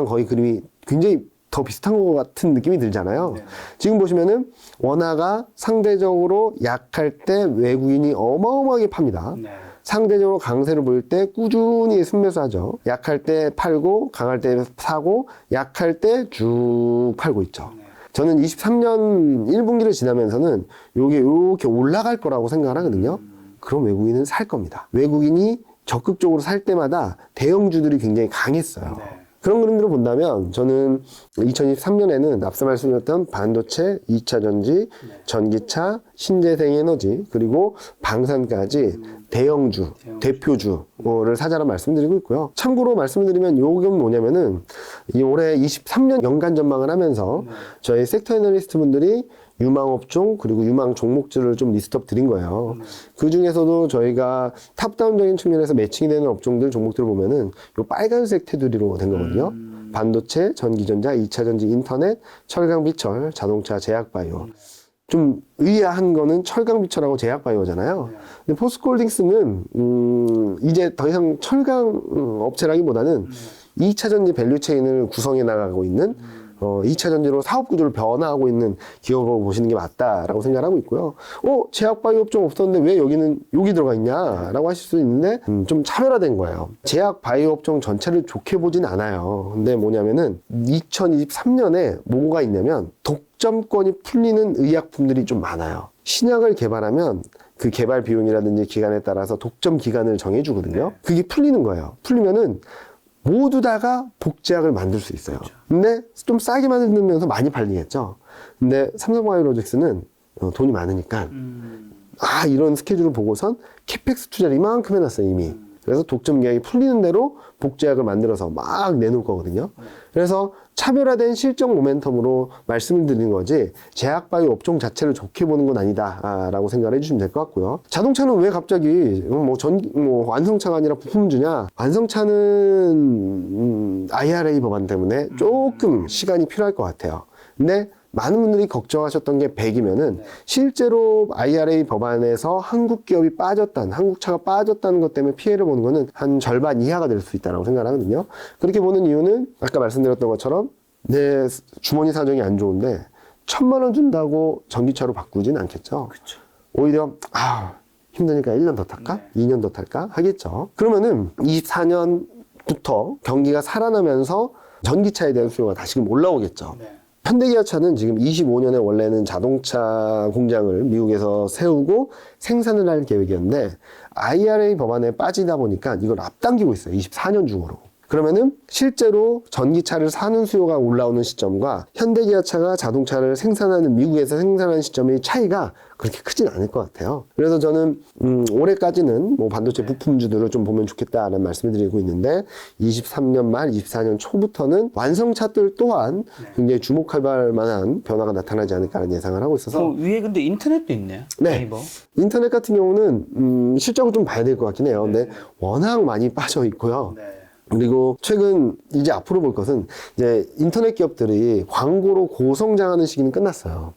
거의 그림이 굉장히 더 비슷한 것 같은 느낌이 들잖아요. 지금 보시면은 원화가 상대적으로 약할 때 외국인이 어마어마하게 팝니다. 상대적으로 강세를 보일 때 꾸준히 순매수하죠. 약할 때 팔고, 강할 때 사고, 약할 때 쭉 팔고 있죠. 저는 23년 1분기를 지나면서는 요게 이렇게 올라갈 거라고 생각을 하거든요. 그럼 외국인은 살 겁니다. 외국인이 적극적으로 살 때마다 대형주들이 굉장히 강했어요. 그런 그림들을 본다면 저는 2023년에는 앞서 말씀드렸던 반도체, 2차 전지, 전기차, 신재생에너지, 그리고 방산까지 대형주, 대표주를 사자라 말씀드리고 있고요. 참고로 말씀드리면 요게 뭐냐면은 이 올해 23년 연간 전망을 하면서 저희 섹터 애널리스트 분들이 유망업종 그리고 유망 종목들을 좀 리스트업 드린 거예요. 그 중에서도 저희가 탑다운적인 측면에서 매칭이 되는 업종들, 종목들을 보면은 요 빨간색 테두리로 된 거거든요. 반도체, 전기전자, 2차 전지, 인터넷, 철강, 비철, 자동차, 제약바이오. 좀 의아한 거는 철강, 비철하고 제약바이오잖아요. 근데 포스코홀딩스는 이제 더 이상 철강 업체라기보다는 2차 전지 밸류체인을 구성해 나가고 있는 2차 전지로 사업 구조를 변화하고 있는 기업으로 보시는 게 맞다라고 생각을 하고 있고요. 제약바이오 업종 없었는데 왜 여기 들어가 있냐라고 하실 수 있는데, 좀 차별화된 거예요. 제약바이오 업종 전체를 좋게 보진 않아요. 근데 뭐냐면은 2023년에 뭐가 있냐면 독점권이 풀리는 의약품들이 좀 많아요. 신약을 개발하면 그 개발 비용이라든지 기간에 따라서 독점 기간을 정해주거든요. 그게 풀리는 거예요. 풀리면은 모두 다가 복제약을 만들 수 있어요. 근데 좀 싸게 만들면서 많이 팔리겠죠. 근데 삼성바이오로직스는 돈이 많으니까 이런 스케줄을 보고선 캐펙스 투자를 이만큼 해놨어요, 이미. 그래서 독점 계약이 풀리는 대로 복제약을 만들어서 막 내놓을 거거든요. 그래서 차별화된 실적 모멘텀으로 말씀을 드리는 거지, 제약바이오 업종 자체를 좋게 보는 건 아니다 라고 생각을 해주시면 될 것 같고요. 자동차는 왜 갑자기 완성차가 아니라 부품주냐? 완성차는 IRA 법안 때문에 조금 시간이 필요할 것 같아요. 근데 많은 분들이 걱정하셨던 게 100이면은 실제로 IRA 법안에서 한국 기업이 빠졌다는, 한국 차가 빠졌다는 것 때문에 피해를 보는 거는 한 절반 이하가 될 수 있다고 생각하거든요. 그렇게 보는 이유는 아까 말씀드렸던 것처럼 내 주머니 사정이 안 좋은데 1,000만 원 준다고 전기차로 바꾸진 않겠죠. 그쵸. 오히려 힘드니까 1년 더 탈까? 2년 더 탈까? 하겠죠. 그러면은 24년부터 경기가 살아나면서 전기차에 대한 수요가 다시금 올라오겠죠. 네. 현대기아차는 지금 25년에 원래는 자동차 공장을 미국에서 세우고 생산을 할 계획이었는데 IRA 법안에 빠지다 보니까 이걸 앞당기고 있어요. 24년 중으로. 그러면은 실제로 전기차를 사는 수요가 올라오는 시점과 현대기아차가 자동차를 생산하는 미국에서 생산하는 시점의 차이가 그렇게 크진 않을 것 같아요. 그래서 저는 올해까지는 뭐 반도체 부품주들을 좀 보면 좋겠다라는 말씀을 드리고 있는데 23년 말 24년 초부터는 완성차들 또한 굉장히 주목할 만한 변화가 나타나지 않을까라는 예상을 하고 있어서 위에 근데 인터넷도 있네요. 네. 네이버. 인터넷 같은 경우는 실적을 좀 봐야 될 것 같긴 해요. 근데 워낙 많이 빠져 있고요. 그리고 최근 이제 앞으로 볼 것은 이제 인터넷 기업들이 광고로 고성장하는 시기는 끝났어요.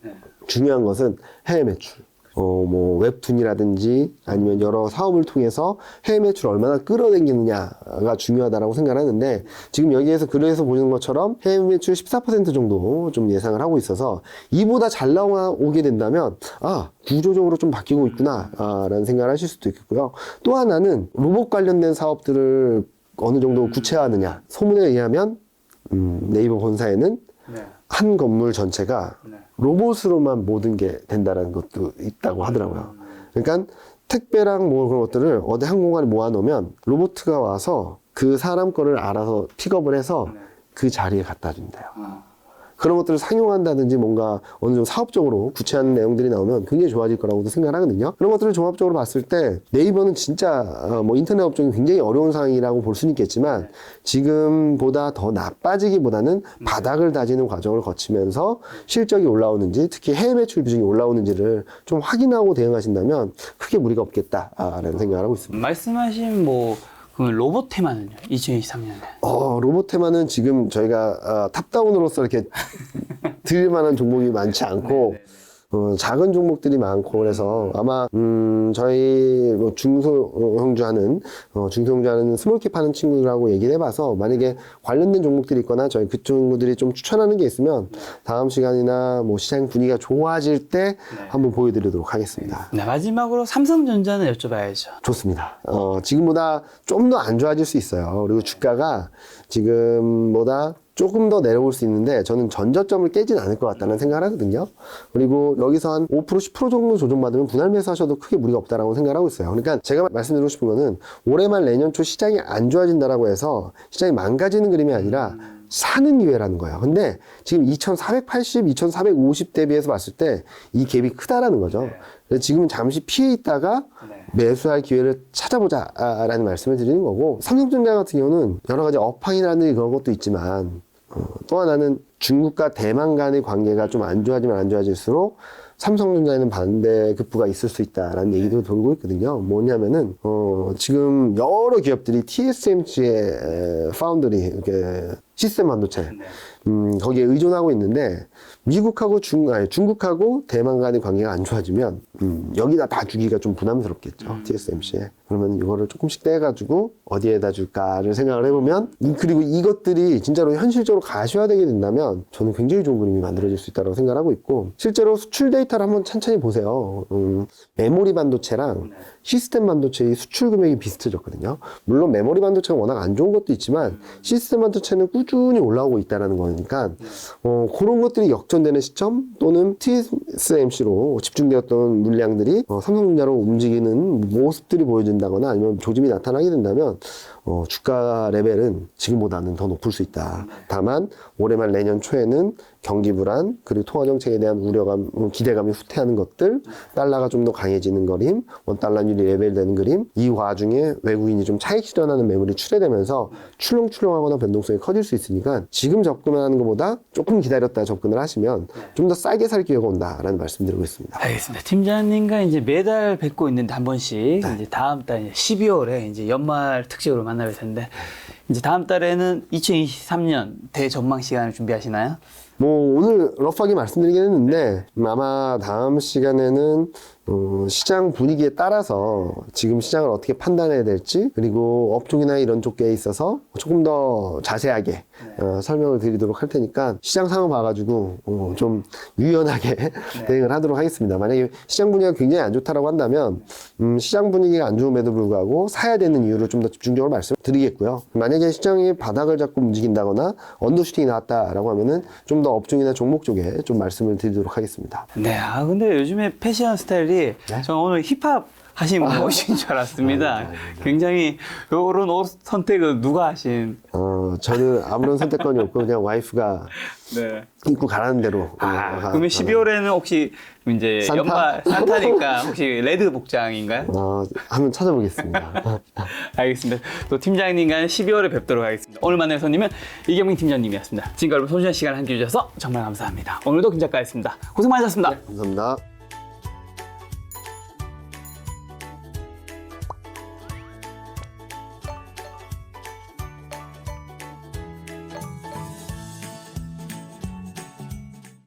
중요한 것은 해외 매출. 뭐 웹툰이라든지 아니면 여러 사업을 통해서 해외 매출을 얼마나 끌어당기느냐가 중요하다라고 생각하는데 지금 여기에서 그래서 보는 것처럼 해외 매출 14% 정도 좀 예상을 하고 있어서 이보다 잘 나오게 된다면 구조적으로 좀 바뀌고 있구나 라는 생각을 하실 수도 있겠고요. 또 하나는 로봇 관련된 사업들을 어느 정도 구체화하느냐. 소문에 의하면 네이버 본사에는 한 건물 전체가 로봇으로만 모든 게 된다는 것도 있다고 하더라고요. 그러니까 택배랑 뭐 그런 것들을 어디 한 공간에 모아놓으면 로봇가 와서 그 사람 거를 알아서 픽업을 해서 그 자리에 갖다 준대요. 그런 것들을 상용한다든지 뭔가 어느 정도 사업적으로 구체화하는 내용들이 나오면 굉장히 좋아질 거라고도 생각을 하거든요. 그런 것들을 종합적으로 봤을 때 네이버는 진짜 뭐 인터넷 업종이 굉장히 어려운 상황이라고 볼 수는 있겠지만 지금보다 더 나빠지기보다는 바닥을 다지는 과정을 거치면서 실적이 올라오는지 특히 해외 매출 비중이 올라오는지를 좀 확인하고 대응하신다면 크게 무리가 없겠다라는 생각을 하고 있습니다. 말씀하신 그러면 로봇 테마는요? 2023년에. 로봇 테마는 지금 저희가 탑다운으로서 이렇게 드릴 만한 종목이 많지 않고 작은 종목들이 많고 그래서 아마 저희 뭐 중소형주 하는 스몰캡 하는 친구들하고 얘기를 해봐서 만약에 관련된 종목들이 있거나 저희 그 친구들이 좀 추천하는 게 있으면 다음 시간이나 뭐 시장 분위기가 좋아질 때 한번 보여드리도록 하겠습니다. 네, 마지막으로 삼성전자는 여쭤봐야죠. 좋습니다. 지금보다 좀 더 안 좋아질 수 있어요. 그리고 주가가 지금보다 조금 더 내려올 수 있는데 저는 전저점을 깨진 않을 것 같다는 생각을 하거든요. 그리고 여기서 한 5% 10% 정도 조정받으면 분할 매수하셔도 크게 무리가 없다라고 생각을 하고 있어요. 그러니까 제가 말씀드리고 싶은 거는 올해 말 내년 초 시장이 안 좋아진다라고 해서 시장이 망가지는 그림이 아니라 사는 기회라는 거예요. 근데 지금 2480, 2450 대비해서 봤을 때 이 갭이 크다라는 거죠. 그래서 지금은 잠시 피해 있다가 매수할 기회를 찾아보자라는 말씀을 드리는 거고 삼성전자 같은 경우는 여러 가지 업황이라는 그런 것도 있지만 또 하나는 중국과 대만 간의 관계가 좀 안 좋아지면 안 좋아질수록 삼성전자에는 반대급부가 있을 수 있다라는 얘기도 돌고 있거든요. 뭐냐면은 지금 여러 기업들이 TSMC의 파운드리 이렇게 시스템 반도체 거기에 의존하고 있는데 미국하고 중국하고 대만 간의 관계가 안 좋아지면 여기다 다 주기가 좀 부담스럽겠죠. TSMC에. 그러면 이거를 조금씩 떼가지고 어디에다 줄까를 생각을 해보면 그리고 이것들이 진짜로 현실적으로 가시화되게 된다면 저는 굉장히 좋은 그림이 만들어질 수 있다고 생각을 하고 있고 실제로 수출 데이터를 한번 천천히 보세요. 메모리 반도체랑 시스템 반도체의 수출 금액이 비슷해졌거든요. 물론 메모리 반도체가 워낙 안 좋은 것도 있지만 시스템 반도체는 꾸준히 올라오고 있다는 거니까 그런 것들이 역전되는 시점 또는 TSMC로 집중되었던 물량들이 삼성전자로 움직이는 모습들이 보여진다거나 아니면 조짐이 나타나게 된다면 주가 레벨은 지금보다는 더 높을 수 있다. 다만 올해 말 내년 초에는 경기 불안 그리고 통화 정책에 대한 우려감, 기대감이 후퇴하는 것들, 달러가 좀 더 강해지는 그림, 원달러율이 레벨되는 그림, 이 와중에 외국인이 좀 차익 실현하는 매물이 출회되면서 출렁출렁하거나 변동성이 커질 수 있으니까 지금 접근하는 것보다 조금 기다렸다 접근을 하시면 좀 더 싸게 살 기회가 온다라는 말씀드리고 있습니다. 알겠습니다. 팀장님과 이제 매달 뵙고 있는데 한 번씩 이제 다음 달 12월에 이제 연말 특집으로 만나뵐 텐데 이제 다음 달에는 2023년 대전망 시간을 준비하시나요? 뭐 오늘 러프하게 말씀드리긴 했는데 아마 다음 시간에는 시장 분위기에 따라서 지금 시장을 어떻게 판단해야 될지 그리고 업종이나 이런 쪽에 있어서 조금 더 자세하게 설명을 드리도록 할 테니까 시장 상황 봐가지고 좀 유연하게 대응을 하도록 하겠습니다. 만약에 시장 분위기가 굉장히 안 좋다라고 한다면 시장 분위기가 안 좋음에도 불구하고 사야 되는 이유를 좀 더 집중적으로 말씀드리겠고요. 만약에 시장이 바닥을 잡고 움직인다거나 언더슈팅이 나왔다라고 하면은 좀 더 업종이나 종목 쪽에 좀 말씀을 드리도록 하겠습니다. 네, 근데 요즘에 패션 스타일이 저 오늘 힙합 하신 옷인 줄 알았습니다. 굉장히 요런 옷 선택은 누가 하신? 저는 아무런 선택권이 없고 그냥 와이프가 네. 입고 가라는 대로. 그러면 12월에는 혹시 이제 산타? 연말 산타니까 혹시 레드 복장인가요? 한번 찾아보겠습니다. 알겠습니다. 또 팀장님과는 12월에 뵙도록 하겠습니다. 오늘 만날 손님은 이경민 팀장님이었습니다. 지금까지 소중한 시간 함께 해주셔서 정말 감사합니다. 오늘도 김 작가였습니다. 고생 많으셨습니다. 감사합니다.